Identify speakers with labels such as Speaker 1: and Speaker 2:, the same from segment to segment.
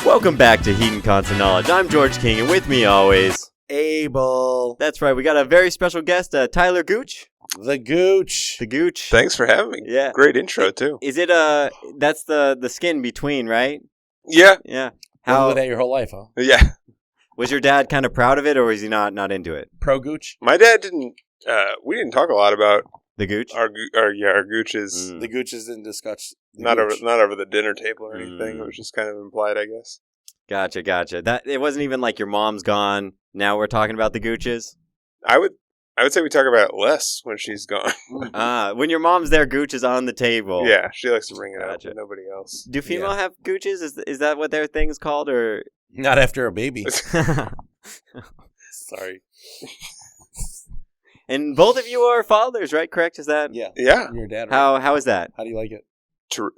Speaker 1: Welcome back to Heat and Constant Knowledge. I'm George King, and with me always,
Speaker 2: Abel.
Speaker 1: That's right, we got a very special guest, Tyler Gooch.
Speaker 2: The Gooch.
Speaker 1: The Gooch.
Speaker 3: Thanks for having me.
Speaker 1: Yeah.
Speaker 3: Great intro, too.
Speaker 1: Is it, that's the skin between, right?
Speaker 3: Yeah.
Speaker 1: Yeah.
Speaker 2: How with that your whole life, huh?
Speaker 3: Yeah.
Speaker 1: Was your dad kind of proud of it, or was he not into it?
Speaker 2: Pro Gooch?
Speaker 3: My dad didn't, we didn't talk a lot about
Speaker 1: The Gooch?
Speaker 3: our Gooches.
Speaker 2: The Gooches didn't discuss
Speaker 3: Not over the dinner table or anything.
Speaker 1: Mm.
Speaker 3: It was just kind of implied, I guess.
Speaker 1: Gotcha. That it wasn't even like your mom's gone. Now we're talking about the Gooches.
Speaker 3: I would say we talk about it less when she's gone.
Speaker 1: When your mom's there, Gooch is on the table.
Speaker 3: Yeah, she likes to bring it up,
Speaker 1: Gotcha.
Speaker 3: but nobody else.
Speaker 1: Do female have Gooches? Is that what their thing's called, or?
Speaker 2: Not after a baby. Sorry.
Speaker 1: And both of you are fathers, right? Correct? Is that?
Speaker 2: Yeah.
Speaker 3: Yeah.
Speaker 2: Your dad. Right?
Speaker 1: How is that?
Speaker 2: How do you like it?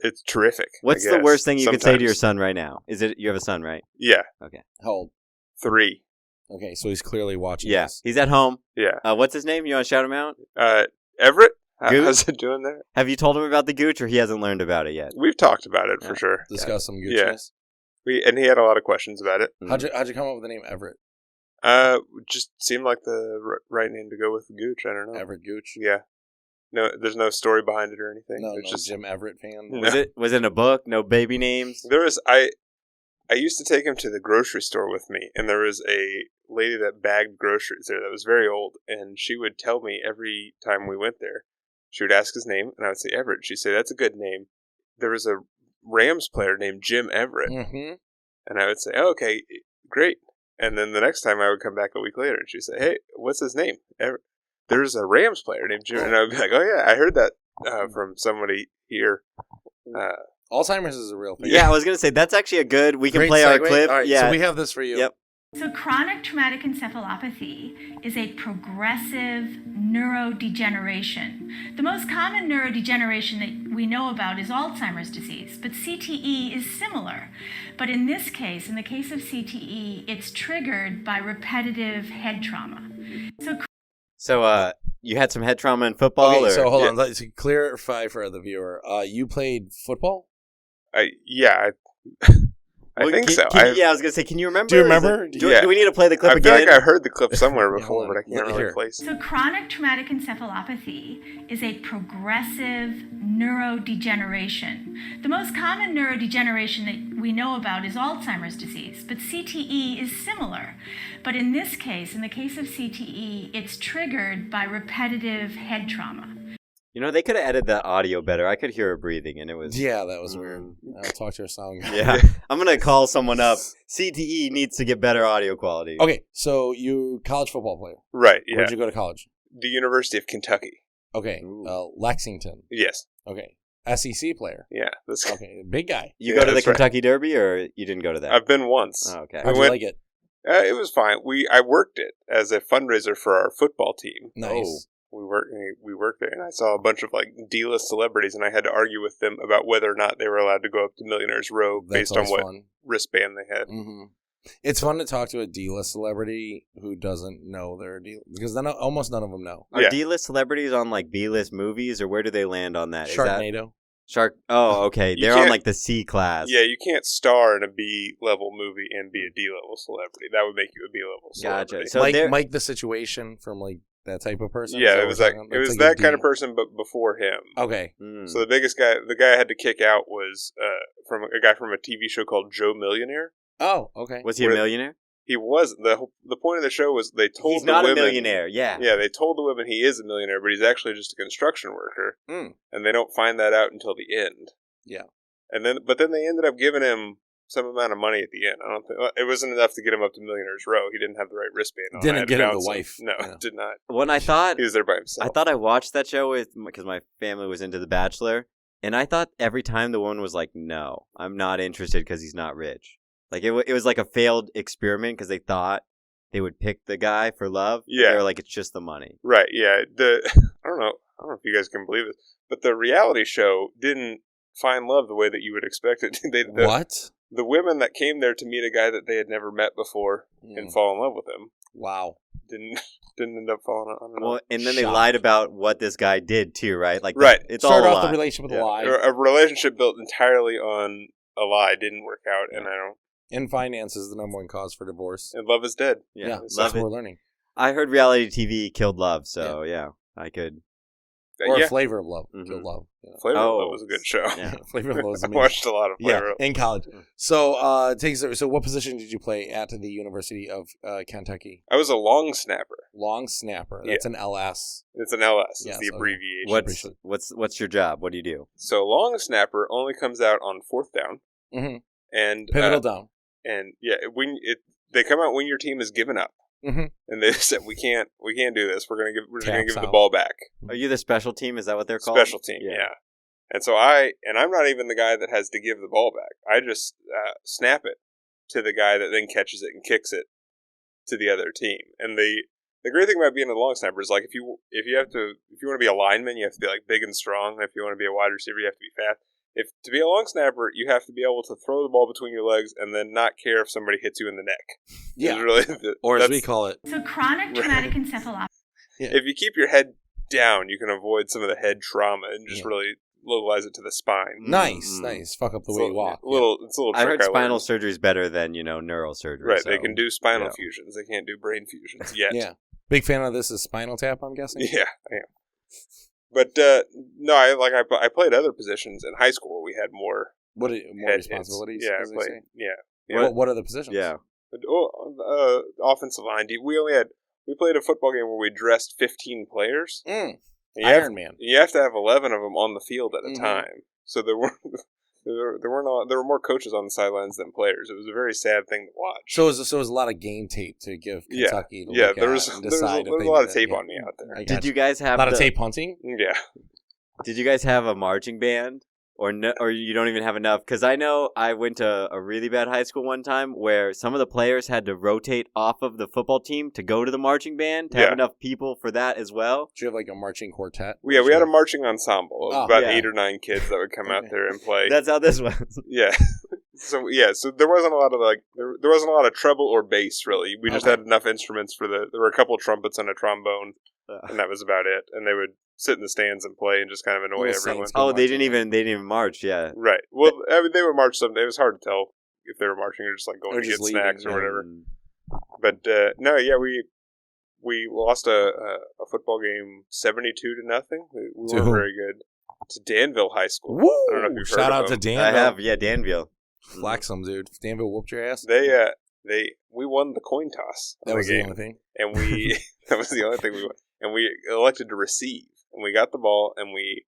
Speaker 3: It's terrific.
Speaker 1: What's the worst thing you could say to your son right now? Is it you have a son, right?
Speaker 3: Yeah.
Speaker 1: Okay.
Speaker 2: How old?
Speaker 3: 3.
Speaker 2: Okay, so he's clearly watching
Speaker 1: Yeah.
Speaker 2: this.
Speaker 1: He's at home.
Speaker 3: Yeah.
Speaker 1: What's his name? You want to shout him out?
Speaker 3: Everett?
Speaker 1: Gooch?
Speaker 3: How's it doing there?
Speaker 1: Have you told him about the Gooch, or he hasn't learned about it yet?
Speaker 3: We've talked about it
Speaker 1: Yeah.
Speaker 3: for sure.
Speaker 2: Discuss some Gooches.
Speaker 3: And he had a lot of questions about it.
Speaker 2: How'd you come up with the name Everett?
Speaker 3: Just seemed like the right name to go with the Gooch. I don't know.
Speaker 2: Everett Gooch?
Speaker 3: Yeah. No, there's no story behind it or anything.
Speaker 2: No,
Speaker 3: it's just
Speaker 2: Jim Everett fan.
Speaker 3: No.
Speaker 1: Was it in a book? No baby names?
Speaker 3: There was I used to take him to the grocery store with me, and there was a lady that bagged groceries there that was very old, and she would tell me every time we went there. She would ask his name, and I would say Everett. She'd say, "That's a good name." There was a Rams player named Jim Everett,
Speaker 2: Mm-hmm.
Speaker 3: and I would say, oh, "Okay, great." And then the next time I would come back a week later, and she'd say, "Hey, what's his name?" Everett. There's a Rams player named Jim, and I would be like, "Oh yeah, I heard that from somebody here."
Speaker 2: Alzheimer's is a real thing.
Speaker 1: Yeah, I was gonna say that's actually a good. We can
Speaker 2: Great
Speaker 1: play our
Speaker 2: segue.
Speaker 1: clip.
Speaker 2: All right,
Speaker 1: yeah.
Speaker 2: so we have this for you.
Speaker 1: Yep.
Speaker 4: So chronic traumatic encephalopathy is a progressive neurodegeneration. The most common neurodegeneration that we know about is Alzheimer's disease, but CTE is similar. But in this case, in the case of CTE, it's triggered by repetitive head trauma.
Speaker 1: So, you had some head trauma in football.
Speaker 2: Okay,
Speaker 1: or?
Speaker 2: so hold on. Let's clarify for the viewer. You played football?
Speaker 3: I think so.
Speaker 1: I was gonna say, can you remember?
Speaker 2: Do you remember?
Speaker 1: Do we need to play the clip
Speaker 3: I feel
Speaker 1: again?
Speaker 3: like I heard the clip somewhere
Speaker 2: Yeah,
Speaker 3: before,
Speaker 2: hold
Speaker 3: but I
Speaker 2: on.
Speaker 3: can't really
Speaker 2: Here.
Speaker 3: place it.
Speaker 4: So chronic traumatic encephalopathy is a progressive neurodegeneration. The most common neurodegeneration that we know about is Alzheimer's disease, but CTE is similar. But in this case, in the case of CTE, it's triggered by repetitive head trauma.
Speaker 1: You know, they could have edited that audio better. I could hear her breathing, and it was...
Speaker 2: Yeah, that was weird. I'll talk to her sound guy.
Speaker 1: Yeah. I'm going to call someone up. CTE needs to get better audio quality.
Speaker 2: Okay, so you college football player.
Speaker 3: Right, yeah.
Speaker 2: Where'd you go to college?
Speaker 3: The University of Kentucky.
Speaker 2: Okay,
Speaker 1: Ooh.
Speaker 2: Lexington.
Speaker 3: Yes.
Speaker 2: Okay, SEC player.
Speaker 3: Yeah. This
Speaker 2: Okay, big guy.
Speaker 1: You
Speaker 3: Yeah,
Speaker 1: go to the
Speaker 3: that's right.
Speaker 1: Kentucky Derby, or you didn't go to that?
Speaker 3: I've been once.
Speaker 1: Oh, okay.
Speaker 2: How'd you like it?
Speaker 3: It was fine. I worked it as a fundraiser for our football team.
Speaker 2: Nice.
Speaker 3: We worked there, and I saw a bunch of like D-list celebrities, and I had to argue with them about whether or not they were allowed to go up to Millionaire's Row
Speaker 2: That's
Speaker 3: based on
Speaker 2: always
Speaker 3: what
Speaker 2: fun.
Speaker 3: wristband they had.
Speaker 2: Mm-hmm. It's fun to talk to a D-list celebrity who doesn't know their D, because then almost none of them know.
Speaker 1: Are
Speaker 3: Yeah.
Speaker 1: D-list celebrities on, like, B-list movies, or where do they land on that? Is that
Speaker 2: Sharknado.
Speaker 1: Oh, okay.
Speaker 3: You
Speaker 1: They're on,
Speaker 3: can't-
Speaker 1: like, the C class.
Speaker 3: Yeah, you can't star in a B-level movie and be a D-level celebrity. That would make you a B-level
Speaker 1: Gotcha.
Speaker 3: celebrity.
Speaker 1: So they're-
Speaker 2: Mike the Situation from like that type of person.
Speaker 3: Yeah,
Speaker 2: So
Speaker 3: it
Speaker 2: we're
Speaker 3: was like
Speaker 2: talking-
Speaker 3: it was
Speaker 2: that's
Speaker 3: that
Speaker 2: like a
Speaker 3: kind of
Speaker 2: D.
Speaker 3: person, but before him.
Speaker 2: Okay.
Speaker 1: Mm.
Speaker 3: So the guy I had to kick out was from a guy from a TV show called Joe Millionaire.
Speaker 2: Oh, okay.
Speaker 1: Was he a millionaire?
Speaker 3: He was the point of the show was they told
Speaker 1: He's
Speaker 3: the
Speaker 1: not
Speaker 3: women,
Speaker 1: a millionaire, yeah.
Speaker 3: Yeah, they told the women he is a millionaire, but he's actually just a construction worker,
Speaker 2: Mm.
Speaker 3: and they don't find that out until the end.
Speaker 2: Yeah.
Speaker 3: But then they ended up giving him some amount of money at the end. I don't think it wasn't enough to get him up to Millionaire's Row. He didn't have the right wristband on. I
Speaker 2: Didn't
Speaker 3: had
Speaker 2: get
Speaker 3: to
Speaker 2: him the
Speaker 3: bounce
Speaker 2: wife.
Speaker 3: No,
Speaker 2: Yeah.
Speaker 3: did not.
Speaker 1: When I thought
Speaker 3: He was there by himself.
Speaker 1: I thought I watched that show because my family was into The Bachelor, and I thought every time the woman was like, "No, I'm not interested because he's not rich." Like it was like a failed experiment because they thought they would pick the guy for love.
Speaker 3: Yeah.
Speaker 1: They were like, it's just the money.
Speaker 3: Right, yeah. I don't know if you guys can believe this, but the reality show didn't find love the way that you would expect it.
Speaker 2: What?
Speaker 3: The women that came there to meet a guy that they had never met before and fall in love with him
Speaker 2: Wow.
Speaker 3: didn't end up falling on.
Speaker 1: Well, and then they
Speaker 2: Shocked.
Speaker 1: lied about what this guy did too, right? Like,
Speaker 3: Right.
Speaker 1: It's
Speaker 2: Start
Speaker 1: all a
Speaker 2: off the
Speaker 1: lie.
Speaker 2: relationship with
Speaker 3: Yeah.
Speaker 2: a lie.
Speaker 3: A relationship built entirely on a lie didn't work out, and I don't.
Speaker 2: And finance is the number one cause for divorce.
Speaker 3: And love is dead.
Speaker 1: Yeah,
Speaker 2: That's
Speaker 1: love
Speaker 2: what
Speaker 1: it.
Speaker 2: we're learning.
Speaker 1: I heard reality TV killed love, so yeah I could.
Speaker 2: Or
Speaker 3: Yeah.
Speaker 2: Flavor of Love.
Speaker 1: Mhm.
Speaker 2: Kill Love. Yeah.
Speaker 3: Flavor of
Speaker 1: Oh.
Speaker 3: Love was a good show.
Speaker 1: Yeah.
Speaker 2: Flavor of Love is
Speaker 3: I
Speaker 2: amazing.
Speaker 3: watched a lot of Flavor.
Speaker 2: Yeah, in college. So, so what position did you play at the University of Kentucky?
Speaker 3: I was a long snapper.
Speaker 2: Long snapper. That's an LS.
Speaker 3: It's an LS.
Speaker 2: Yes,
Speaker 3: It's the
Speaker 2: okay.
Speaker 3: abbreviation.
Speaker 1: What's your job? What do you do?
Speaker 3: So long snapper only comes out on fourth down,
Speaker 2: Mm-hmm.
Speaker 3: and
Speaker 2: Pivotal down.
Speaker 3: and yeah, they come out when your team has given up,
Speaker 2: Mm-hmm.
Speaker 3: and they said we can't do this. We're just gonna
Speaker 2: Taps
Speaker 3: give the
Speaker 2: out.
Speaker 3: ball back.
Speaker 1: Are you the special team? Is that what they're called?
Speaker 3: Special team, yeah. And so I'm not even the guy that has to give the ball back. I just snap it to the guy that then catches it and kicks it to the other team. And the great thing about being a long snapper is like if you want to be a lineman, you have to be like big and strong. If you want to be a wide receiver, you have to be fast. To be a long snapper, you have to be able to throw the ball between your legs and then not care if somebody hits you in the neck.
Speaker 2: Yeah.
Speaker 3: It's really
Speaker 2: Or as we call it.
Speaker 4: So chronic traumatic encephalopathy.
Speaker 3: if you keep your head down, you can avoid some of the head trauma and just
Speaker 2: Yeah.
Speaker 3: really localize it to the spine.
Speaker 2: Nice.
Speaker 1: Mm.
Speaker 2: Nice. Fuck up the
Speaker 3: It's
Speaker 2: way
Speaker 3: a
Speaker 2: you walk.
Speaker 3: It's a little
Speaker 1: I
Speaker 3: trick
Speaker 1: heard spinal
Speaker 3: learned.
Speaker 1: surgery is better than neural surgery.
Speaker 3: Right,
Speaker 1: so,
Speaker 3: they can do spinal
Speaker 1: yeah.
Speaker 3: fusions. They can't do brain fusions yet.
Speaker 2: Yeah. Big fan of this is Spinal Tap, I'm guessing?
Speaker 3: Yeah, I am. But no, I played other positions in high school. We had more
Speaker 2: More
Speaker 3: head hits.
Speaker 2: responsibilities?
Speaker 3: Yeah,
Speaker 2: as they
Speaker 3: I played.
Speaker 2: say?
Speaker 3: Yeah.
Speaker 2: What are the positions?
Speaker 1: Yeah.
Speaker 3: Offensive line. We played a football game where we dressed 15 players.
Speaker 2: Mm.
Speaker 3: And you have-
Speaker 2: Iron Man.
Speaker 3: You have to have 11 of them on the field at a
Speaker 2: Mhm.
Speaker 3: time. So there were more coaches on the sidelines than players. It was a very sad thing to watch.
Speaker 2: So it was a lot of game tape to give
Speaker 3: Yeah.
Speaker 2: Kentucky to
Speaker 3: Yeah,
Speaker 2: look
Speaker 3: there
Speaker 2: at
Speaker 3: was
Speaker 2: and
Speaker 3: there was
Speaker 2: decide
Speaker 3: a
Speaker 2: if they
Speaker 3: lot
Speaker 2: did
Speaker 3: of
Speaker 2: it.
Speaker 3: tape
Speaker 2: Yeah.
Speaker 3: on me out there.
Speaker 2: I
Speaker 1: Did
Speaker 2: gotcha.
Speaker 1: you guys
Speaker 2: A
Speaker 1: have
Speaker 2: lot of tape hunting?
Speaker 3: Yeah.
Speaker 1: Did you guys have a marching band? Or no, or you don't even have enough? Because I know I went to a really bad high school one time where some of the players had to rotate off of the football team to go to the marching band to have
Speaker 3: Yeah.
Speaker 1: enough people for that as well.
Speaker 2: Do you have like a marching quartet?
Speaker 3: We had a marching ensemble of
Speaker 2: Oh,
Speaker 3: about
Speaker 1: yeah.
Speaker 3: 8 or 9 kids that would come out
Speaker 2: Okay.
Speaker 3: there and play.
Speaker 1: That's how this was.
Speaker 3: Yeah. So there wasn't a lot of there wasn't a lot of treble or bass really. We just
Speaker 2: Okay.
Speaker 3: had enough instruments there were a couple trumpets and a trombone, and that was about it. And they would sit in the stands and play and just kind of annoy
Speaker 2: Little
Speaker 3: everyone.
Speaker 2: saints go
Speaker 1: Oh, they
Speaker 2: marching.
Speaker 1: didn't even march. Yeah.
Speaker 3: Right. Well, I mean, they would march someday. It was hard to tell if they were marching or just like going
Speaker 2: Or
Speaker 3: to
Speaker 2: just
Speaker 3: get
Speaker 2: leaving,
Speaker 3: snacks or
Speaker 2: yeah.
Speaker 3: whatever.
Speaker 1: Mm.
Speaker 3: But no, yeah, we lost a football game 72-0. We
Speaker 2: To
Speaker 3: weren't
Speaker 2: who?
Speaker 3: very good. To Danville High School.
Speaker 2: Woo!
Speaker 3: I don't know if you've
Speaker 2: Shout
Speaker 3: heard
Speaker 2: out
Speaker 3: of
Speaker 2: to
Speaker 3: them.
Speaker 2: Danville.
Speaker 1: I have, yeah, Danville.
Speaker 2: Flex them, dude. Danville whooped your ass.
Speaker 3: We won the coin toss.
Speaker 2: That
Speaker 3: on
Speaker 2: was
Speaker 3: the
Speaker 2: the
Speaker 3: game.
Speaker 2: only thing.
Speaker 3: And we that was the only thing we won. And we elected to receive, and we got the ball, and we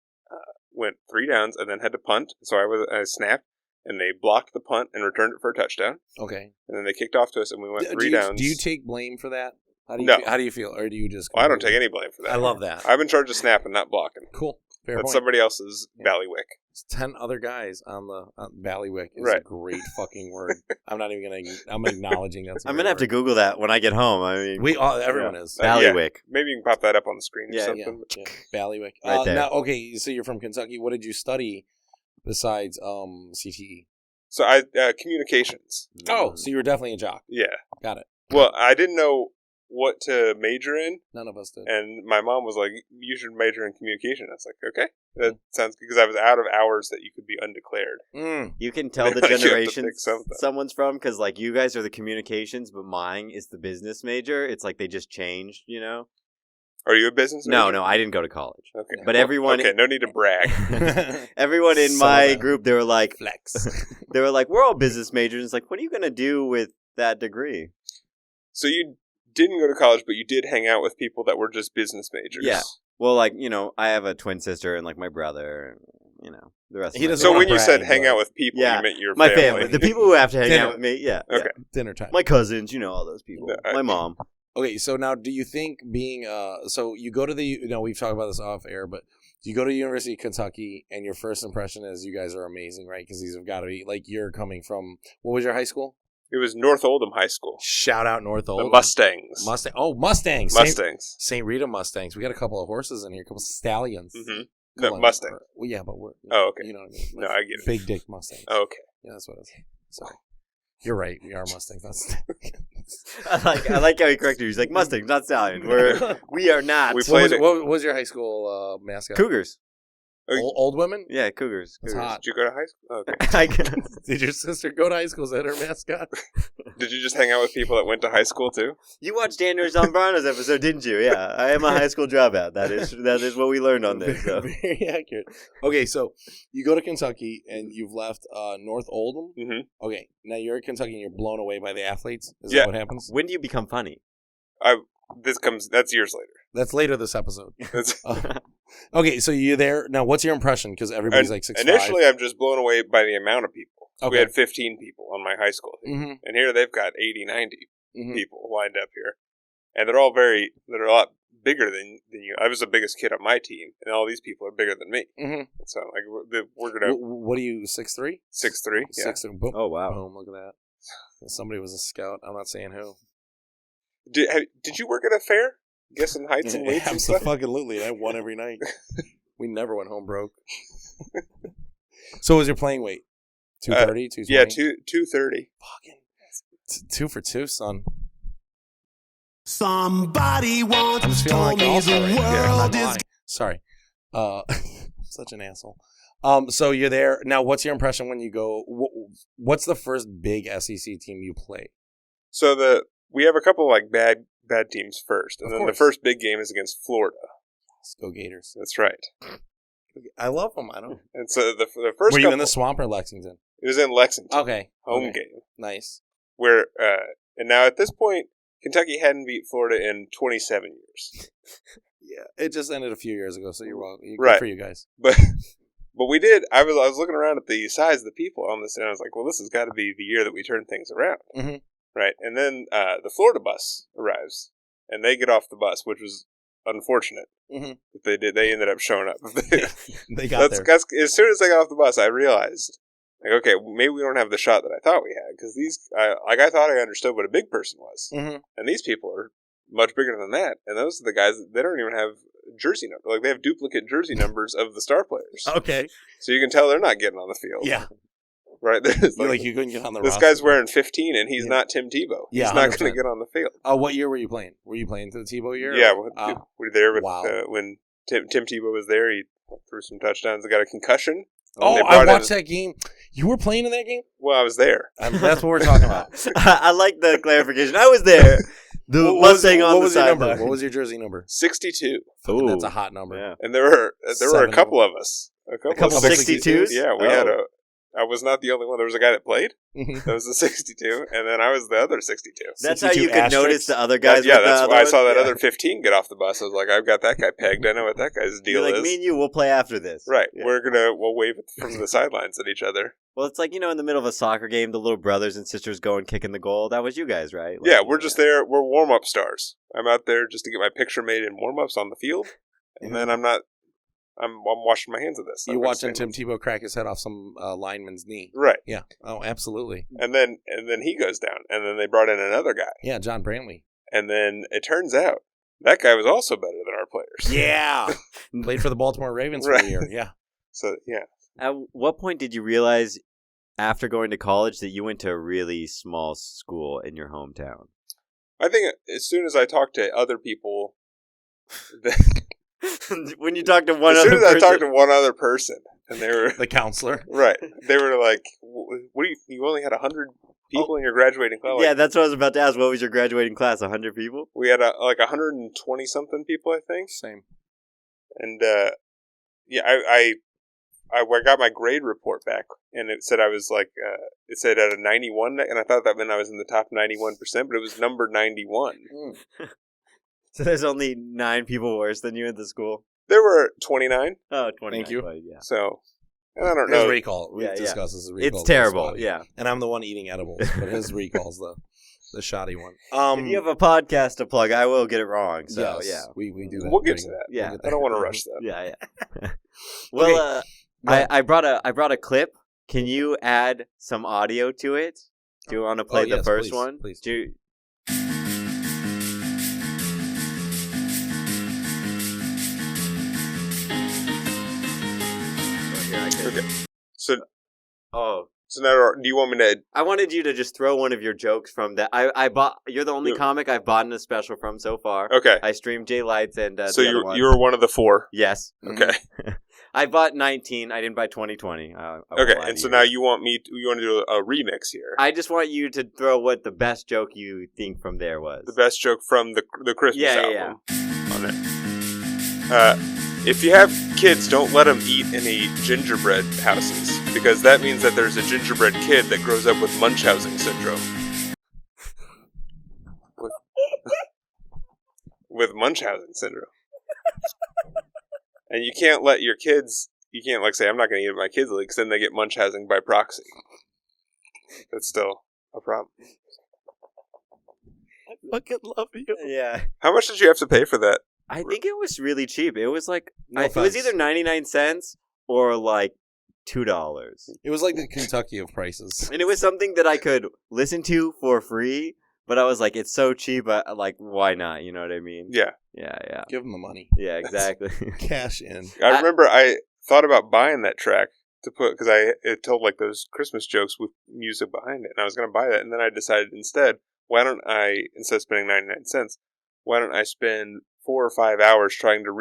Speaker 3: went 3 downs, and then had to punt. So I snapped, and they blocked the punt and returned it for a touchdown.
Speaker 2: Okay.
Speaker 3: And then they kicked off to us, and we went 3
Speaker 2: do you,
Speaker 3: downs.
Speaker 2: Do you take blame for that? How do you
Speaker 3: No.
Speaker 2: How do you feel, or do you just?
Speaker 3: Well, I don't take any blame for that.
Speaker 2: I love that.
Speaker 3: I'm in charge of snapping, not blocking.
Speaker 2: Cool. Fair
Speaker 3: That's
Speaker 2: point.
Speaker 3: somebody else's ballywick.
Speaker 2: It's 10 other guys on the Ballywick is a
Speaker 3: Right.
Speaker 2: great fucking word. I'm not even gonna. I'm acknowledging that's.
Speaker 1: I'm gonna have to Google that when I get home. I mean,
Speaker 2: Everyone is.
Speaker 1: Ballywick.
Speaker 3: Maybe you can pop that up on the screen or
Speaker 1: Yeah,
Speaker 3: something.
Speaker 2: Yeah, Ballywick.
Speaker 1: Right there.
Speaker 2: Now, okay, so you're from Kentucky. What did you study besides CTE?
Speaker 3: So I communications.
Speaker 2: Oh, so you were definitely a jock.
Speaker 3: Yeah.
Speaker 2: Got it.
Speaker 3: Well, I didn't know what to major in,
Speaker 2: None of us did.
Speaker 3: and my mom was like, "You should major in communication." I was like, "Okay, that sounds good," because I was out of hours that you could be undeclared.
Speaker 2: Mm.
Speaker 1: You can tell the
Speaker 3: You have to
Speaker 1: generation
Speaker 3: pick something.
Speaker 1: someone's from because, like, you guys are the communications, but mine is the business major. It's like they just changed, you know?
Speaker 3: Are you a business
Speaker 1: No,
Speaker 3: major?
Speaker 1: no, I didn't go to college.
Speaker 3: Okay,
Speaker 1: But everyone-
Speaker 3: Okay, no need to brag.
Speaker 1: Everyone in
Speaker 2: So
Speaker 1: my
Speaker 2: bad.
Speaker 1: group, they were like,
Speaker 2: Flex.
Speaker 1: we're all business majors. It's like, what are you gonna do with that degree?
Speaker 3: So you didn't go to college, but you did hang out with people that were just business majors.
Speaker 1: Yeah. Well, like, I have a twin sister and like my brother, and, the rest.
Speaker 2: He
Speaker 1: of my
Speaker 2: doesn't
Speaker 3: So
Speaker 1: family.
Speaker 3: when you
Speaker 2: brag,
Speaker 3: said hang
Speaker 2: but-
Speaker 3: out with people,
Speaker 1: Yeah,
Speaker 3: you meant your
Speaker 1: my
Speaker 3: family.
Speaker 1: family, the people who have to hang
Speaker 2: Dinner.
Speaker 1: out with me, yeah,
Speaker 3: Okay.
Speaker 1: yeah.
Speaker 2: Dinner time.
Speaker 1: My cousins, all those people,
Speaker 3: No,
Speaker 1: my mom.
Speaker 2: Okay, so now do you think being so you go to we've talked about this off air, but you go to the University of Kentucky and your first impression is you guys are amazing, right? Because these have got to be like you're coming from what was your high school?
Speaker 3: It was North Oldham High School.
Speaker 2: Shout out North
Speaker 3: The
Speaker 2: Oldham.
Speaker 3: Mustangs.
Speaker 2: Mustangs.
Speaker 3: Mustangs.
Speaker 2: St. Rita Mustangs. We got a couple of horses in here, a couple of stallions.
Speaker 3: Mm-hmm.
Speaker 2: Come
Speaker 3: No,
Speaker 2: on.
Speaker 3: Mustang.
Speaker 2: Well, yeah, but we're
Speaker 3: Oh, okay.
Speaker 2: You know what I mean?
Speaker 3: No, I get it.
Speaker 2: Big dick Mustangs.
Speaker 3: Oh, okay.
Speaker 2: Yeah, that's what it is. Sorry. You're right. We are Mustangs, not Stallions.
Speaker 1: I like how he corrected you. He's like Mustangs, not Stallions. We are not
Speaker 3: We
Speaker 2: What
Speaker 3: played
Speaker 2: was,
Speaker 3: it.
Speaker 2: what was your high school mascot?
Speaker 1: Cougars.
Speaker 2: Old women?
Speaker 1: Yeah, Cougars.
Speaker 2: That's
Speaker 1: Cougars.
Speaker 2: hot.
Speaker 3: Did you go to high school? Okay.
Speaker 1: I guess.
Speaker 2: Did your sister go to high school? Is that her mascot?
Speaker 3: Did you just hang out with people that went to high school too?
Speaker 1: You watched Daniel Zambrano's episode, didn't you? Yeah, I am a high school dropout. That is what we learned on this. So.
Speaker 2: Very accurate. Okay, so you go to Kentucky and you've left North Oldham.
Speaker 3: Mm-hmm.
Speaker 2: Okay, now you're at Kentucky and you're blown away by the athletes. Is
Speaker 3: Yeah.
Speaker 2: that what happens?
Speaker 1: When do you become funny?
Speaker 3: That's years later.
Speaker 2: That's later this episode.
Speaker 3: That's,
Speaker 2: Okay, so you're there now. What's your impression? Because everybody's like 6'5".
Speaker 3: initially, I'm just blown away by the amount of people.
Speaker 2: Okay.
Speaker 3: We had 15 people on my high school team.
Speaker 2: Mhm.
Speaker 3: And here they've got 80, 90
Speaker 2: Mhm.
Speaker 3: people lined up here. And they're a lot bigger than you. I was the biggest kid on my team, and all these people are bigger than me.
Speaker 2: Mhm.
Speaker 3: So like we're gonna
Speaker 2: What are you 6'3"?
Speaker 3: 6'3". Yeah.
Speaker 2: 6'3". Boom.
Speaker 1: Oh wow!
Speaker 2: Boom! Look at that. Somebody was a scout. I'm not saying who.
Speaker 3: Did you work at a fair? Guessing heights and weights and stuff?
Speaker 2: Absolutely. I won every night. We never went home broke. So what was your playing weight? 230, 220?
Speaker 3: Yeah, 230.
Speaker 2: Fucking 2 for 2, son.
Speaker 5: Somebody once
Speaker 2: I'm just feeling
Speaker 5: told
Speaker 2: like
Speaker 5: me
Speaker 2: an all-star
Speaker 5: the
Speaker 2: right here. I'm not
Speaker 5: world
Speaker 2: gonna
Speaker 5: is
Speaker 2: lie. Sorry. Such an asshole. So you're there. Now, what's your impression when you go? What's the first big SEC team you play?
Speaker 3: So we have a couple like bad teams first, and
Speaker 2: Of
Speaker 3: then
Speaker 2: course.
Speaker 3: the first big game is against Florida.
Speaker 2: Let's go Gators.
Speaker 3: That's right.
Speaker 2: I love them. I don't.
Speaker 3: And so the first
Speaker 2: Were you
Speaker 3: couple,
Speaker 2: in the swamp or Lexington?
Speaker 3: it was in Lexington,
Speaker 2: Okay.
Speaker 3: home
Speaker 2: Okay.
Speaker 3: game,
Speaker 2: Nice.
Speaker 3: where and now at this point, Kentucky hadn't beat Florida in 27 years.
Speaker 2: Yeah. It just ended a few years ago, so you're welcome. Good
Speaker 3: Right.
Speaker 2: for you guys.
Speaker 3: But we did. I was looking around at the size of the people on this, and I was like, well, this has got to be the year that we turn things around.
Speaker 2: Mhm.
Speaker 3: Right. And then the Florida bus arrives, and they get off the bus, which was unfortunate.
Speaker 2: Mhm.
Speaker 3: But they ended up showing up.
Speaker 2: They got there.
Speaker 3: That's, as soon as I got off the bus, I realized, like, okay, maybe we don't have the shot that I thought we had, because I thought I understood what a big person was,
Speaker 2: Mhm.
Speaker 3: and these people are much bigger than that, and those are the guys that they don't even have jersey number, like they have duplicate jersey numbers of the star players,
Speaker 2: Okay.
Speaker 3: so you can tell they're not getting on the field.
Speaker 2: Yeah.
Speaker 3: Right. There's
Speaker 2: Like you couldn't get on the
Speaker 3: this
Speaker 2: roster.
Speaker 3: guy's wearing 15, and he's
Speaker 2: Yeah.
Speaker 3: not Tim Tebow.
Speaker 2: Yeah,
Speaker 3: he's not going
Speaker 2: 100%.
Speaker 3: to get on the field.
Speaker 2: Oh, what year were you playing? Were you playing to the Tebow year?
Speaker 3: Yeah,
Speaker 2: Oh.
Speaker 3: we're there with
Speaker 2: Wow.
Speaker 3: when Tim Tebow was there. He threw some touchdowns. Got a concussion.
Speaker 2: Oh,
Speaker 3: They
Speaker 2: I
Speaker 3: brought in-
Speaker 2: watched that game. You were playing in that game?
Speaker 3: Well, I was there.
Speaker 2: That's what we're talking about.
Speaker 1: I like the clarification. I was there. The Mustang on
Speaker 2: what
Speaker 1: the
Speaker 2: was your number?
Speaker 1: sideline.
Speaker 2: What was your jersey number?
Speaker 3: 62,
Speaker 2: Fucking, that's
Speaker 1: Ooh.
Speaker 2: a hot number.
Speaker 1: Yeah.
Speaker 3: and there were a
Speaker 2: 7
Speaker 3: couple of us. A
Speaker 1: couple
Speaker 3: of
Speaker 1: of
Speaker 2: 62s?
Speaker 3: Yeah, we
Speaker 1: Oh.
Speaker 3: had a. I was not the only one. There was a guy that played.
Speaker 2: Mhm.
Speaker 3: That was the 62, and then I was the other 62.
Speaker 1: That's how
Speaker 2: 62
Speaker 1: you could
Speaker 2: asterisks?
Speaker 1: notice the other guys.
Speaker 3: Yeah,
Speaker 1: with the
Speaker 3: that's
Speaker 1: other
Speaker 3: why I
Speaker 1: ones.
Speaker 3: saw that
Speaker 1: Yeah.
Speaker 3: other 15 get off the bus. I was like, I've got that guy pegged. I know what that guy's deal
Speaker 1: You're like,
Speaker 3: is.
Speaker 1: me and you, we'll play after this.
Speaker 3: Right.
Speaker 1: Yeah.
Speaker 3: We'll wave from the sidelines at each other.
Speaker 1: Well, it's like, in the middle of a soccer game, the little brothers and sisters go and kick in the goal. That was you guys, right? Like,
Speaker 3: Yeah, we're just there. We're warm-up stars. I'm out there just to get my picture made in warm-ups on the field, and then I'm washing my hands of this.
Speaker 2: You
Speaker 3: I'm
Speaker 2: watching
Speaker 3: just
Speaker 2: Tim Tebow crack his head off some lineman's knee.
Speaker 3: Right.
Speaker 2: Yeah. Oh, absolutely.
Speaker 3: And then he goes down, and then they brought in another guy,
Speaker 2: Yeah, John Brantley.
Speaker 3: and then it turns out that guy was also better than our players.
Speaker 2: Yeah. Played for the Baltimore Ravens for
Speaker 3: Right.
Speaker 2: a year. Yeah.
Speaker 3: So yeah,
Speaker 1: At what point did you realize, after going to college, that you went to a really small school in your hometown?
Speaker 3: I think as soon as I talked to other people,
Speaker 1: When you talk to one
Speaker 3: as
Speaker 1: other
Speaker 3: soon as I
Speaker 1: person.
Speaker 3: talked to one other person, and they were
Speaker 2: The counselor.
Speaker 3: right, they were like, "What do you only had 100 people in your graduating class?" Like,
Speaker 1: Yeah, that's what I was about to ask. What was your graduating class? 100 people?
Speaker 3: we had like 120 something people, I think.
Speaker 2: Same.
Speaker 3: And yeah, I got my grade report back, and it said I was like, it said at a 91, and I thought that meant I was in the top 91%, but it was number 91.
Speaker 1: So there's only 9 people worse than you at the school?
Speaker 3: There were 29,
Speaker 1: Oh, 29.
Speaker 2: Thank you.
Speaker 1: but yeah.
Speaker 3: so, and I don't
Speaker 2: His
Speaker 3: know.
Speaker 2: recall. We've
Speaker 1: Yeah, yeah.
Speaker 2: discussed this. Recall
Speaker 1: It's terrible,
Speaker 2: spotty.
Speaker 1: yeah.
Speaker 2: And I'm the one eating edibles, but his recall's the shoddy one.
Speaker 1: If you have a podcast to plug, I will get it wrong. So,
Speaker 2: yes,
Speaker 1: yeah.
Speaker 2: we do that.
Speaker 3: We'll get to that.
Speaker 1: Yeah.
Speaker 2: We'll get
Speaker 3: I don't want to
Speaker 2: there.
Speaker 3: rush that.
Speaker 1: Yeah, yeah. Well,
Speaker 2: Go ahead.
Speaker 1: I brought a clip. Can you add some audio to it? Do you want to play the
Speaker 2: yes,
Speaker 1: first
Speaker 2: please,
Speaker 1: one?
Speaker 2: please.
Speaker 3: Okay. So,
Speaker 1: Oh,
Speaker 3: So now, do you want me to?
Speaker 1: I wanted you to just throw one of your jokes from that. I bought. You're the only comic I've bought in a special from so far.
Speaker 3: Okay.
Speaker 1: I streamed Jay Lights and
Speaker 3: So
Speaker 1: the other one.
Speaker 3: you were one of the 4.
Speaker 1: Yes.
Speaker 3: Okay.
Speaker 1: I bought 19. I didn't buy 2020.
Speaker 3: Okay. And so now you want to do a remix here.
Speaker 1: I just want you to throw what the best joke you think from there was.
Speaker 3: The best joke from the Christmas album.
Speaker 1: Yeah.
Speaker 3: On it. If you have kids, don't let them eat any gingerbread houses, because that means that there's a gingerbread kid that grows up with Munchausen syndrome. With Munchausen syndrome. And you can't let your kids, say, I'm not going to eat at my kids' because then they get Munchausen by proxy. That's still a problem.
Speaker 2: I fucking love you.
Speaker 1: Yeah.
Speaker 3: How much did you have to pay for that?
Speaker 1: I think it was really cheap. It was like
Speaker 2: No
Speaker 1: it was either 99 cents or like $2.
Speaker 2: It was like the Kentucky of prices.
Speaker 1: And it was something that I could listen to for free, but I was like, it's so cheap. Like, why not? You know what I mean?
Speaker 3: Yeah.
Speaker 1: Yeah.
Speaker 2: Give them the money.
Speaker 1: Yeah, exactly.
Speaker 2: Cash in.
Speaker 3: I remember I thought about buying that track to put, because it told like those Christmas jokes with music behind it, and I was going to buy that, and then I decided instead of spending 99 cents, why don't I spend 4 or 5 hours trying to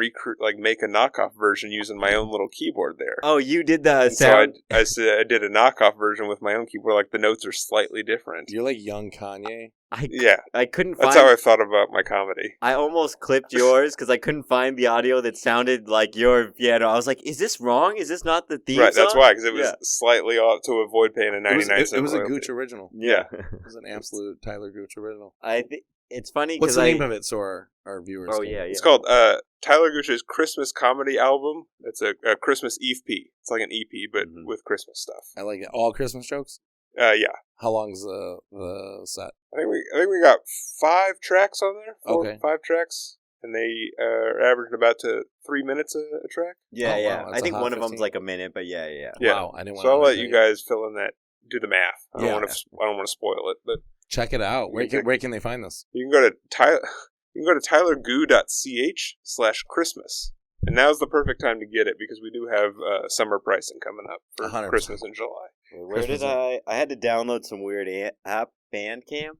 Speaker 3: make a knockoff version using my own little keyboard there.
Speaker 1: Oh, you did the
Speaker 3: And
Speaker 1: sound?
Speaker 3: So I did a knockoff version with my own keyboard, like the notes are slightly different.
Speaker 2: You're like young Kanye.
Speaker 1: I couldn't find...
Speaker 3: That's how I thought about my comedy.
Speaker 1: I almost clipped yours because I couldn't find the audio that sounded like your piano. I was like, is this wrong? Is this not the theme
Speaker 3: Right,
Speaker 1: song?
Speaker 3: that's why, because it was slightly off to avoid paying a 99 cent
Speaker 2: It was a
Speaker 3: royalty.
Speaker 2: Gooch original.
Speaker 3: Yeah.
Speaker 2: It was an absolute Tyler Gooch original.
Speaker 1: I think it's funny
Speaker 2: What's
Speaker 1: because
Speaker 2: the name of it so our viewers can...
Speaker 1: yeah.
Speaker 3: It's called Tyler Gooch's Christmas Comedy Album. It's a Christmas EP. It's like an EP, but with Christmas stuff.
Speaker 2: I like it. All Christmas jokes?
Speaker 3: Yeah.
Speaker 2: How long's the set?
Speaker 3: I think we got 5 tracks on there. 5 tracks, and they are averaging about to 3 minutes a track.
Speaker 1: Yeah,
Speaker 2: Oh, wow,
Speaker 1: yeah.
Speaker 2: that's
Speaker 1: I think
Speaker 2: a hot
Speaker 1: one of
Speaker 2: 15.
Speaker 1: them's like a minute, but yeah.
Speaker 2: Wow, I didn't want
Speaker 3: So I'll
Speaker 2: to
Speaker 3: let you guys fill in that. Do the math. I don't want to spoil it, but
Speaker 2: check it out. Where can they find this?
Speaker 3: you can go to tylergoo.ch/Christmas. And now's the perfect time to get it because we do have summer pricing coming up for
Speaker 2: 100%.
Speaker 3: Christmas in July.
Speaker 1: Where did I had to download some weird app, Bandcamp?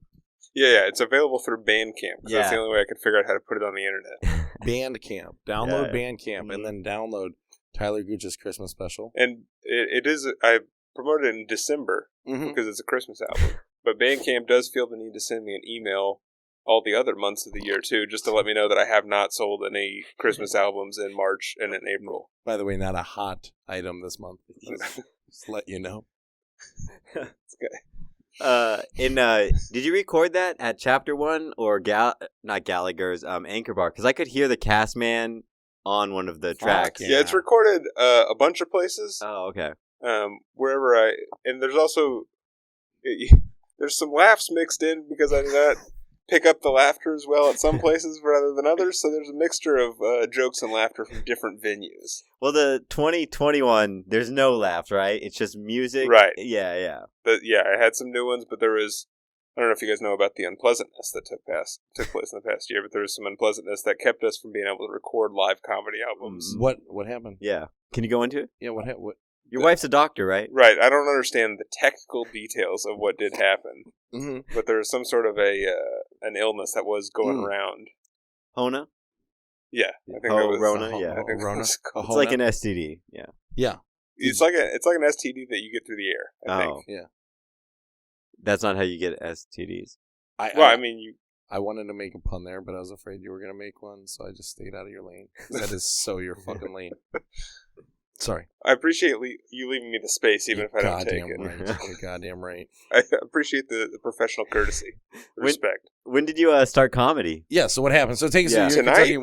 Speaker 3: Yeah, it's available through Bandcamp because that's the
Speaker 1: Yeah.
Speaker 3: only way I could figure out how to put it on the internet.
Speaker 2: Bandcamp. Download
Speaker 1: Yeah.
Speaker 2: Bandcamp and then download Tyler Gooch's Christmas special.
Speaker 3: And it is, I promoted it in December because it's a Christmas album. But Bandcamp does feel the need to send me an email all the other months of the year, too, just to let me know that I have not sold any Christmas albums in March and in April.
Speaker 2: By the way, not a hot item this month. Just let you know.
Speaker 3: It's good.
Speaker 1: Did you record that at Chapter 1 or not Gallagher's Anchor Bar? Because I could hear the cast man on one of the tracks.
Speaker 3: Yeah, it's recorded a bunch of places.
Speaker 1: Oh, okay.
Speaker 3: Wherever and there's also there's some laughs mixed in because I did not pick up the laughter as well at some places rather than others. So there's a mixture of jokes and laughter from different venues.
Speaker 1: Well, the 2021, there's no laughs, right? It's just music.
Speaker 3: Right.
Speaker 1: Yeah.
Speaker 3: But yeah, I had some new ones, but there was, I don't know if you guys know about the unpleasantness that took place in the past year, but there was some unpleasantness that kept us from being able to record live comedy albums.
Speaker 2: What happened?
Speaker 1: Yeah. Can you go into it?
Speaker 2: Yeah, what happened?
Speaker 1: Your wife's a doctor, right?
Speaker 3: Right. I don't understand the technical details of what did happen, but there was some sort of an illness that was going around.
Speaker 1: Hona?
Speaker 3: Yeah, I think that was
Speaker 1: Rona. Yeah,
Speaker 3: I think
Speaker 2: Rona.
Speaker 3: that was called.
Speaker 1: it's like an STD. Yeah.
Speaker 2: Yeah.
Speaker 3: It's like an STD that you get through the air. I think.
Speaker 2: Yeah.
Speaker 1: That's not how you get STDs.
Speaker 3: I mean,
Speaker 2: I wanted to make a pun there, but I was afraid you were going to make one, so I just stayed out of your lane. That is so your fucking lane. Sorry.
Speaker 3: I appreciate you leaving me the space, even if I don't take it.
Speaker 2: Right. You're goddamn right.
Speaker 3: I appreciate the professional courtesy, respect.
Speaker 1: When did you start comedy?
Speaker 2: Yeah. So what happened? So take us to
Speaker 3: Tonight,
Speaker 2: Kentucky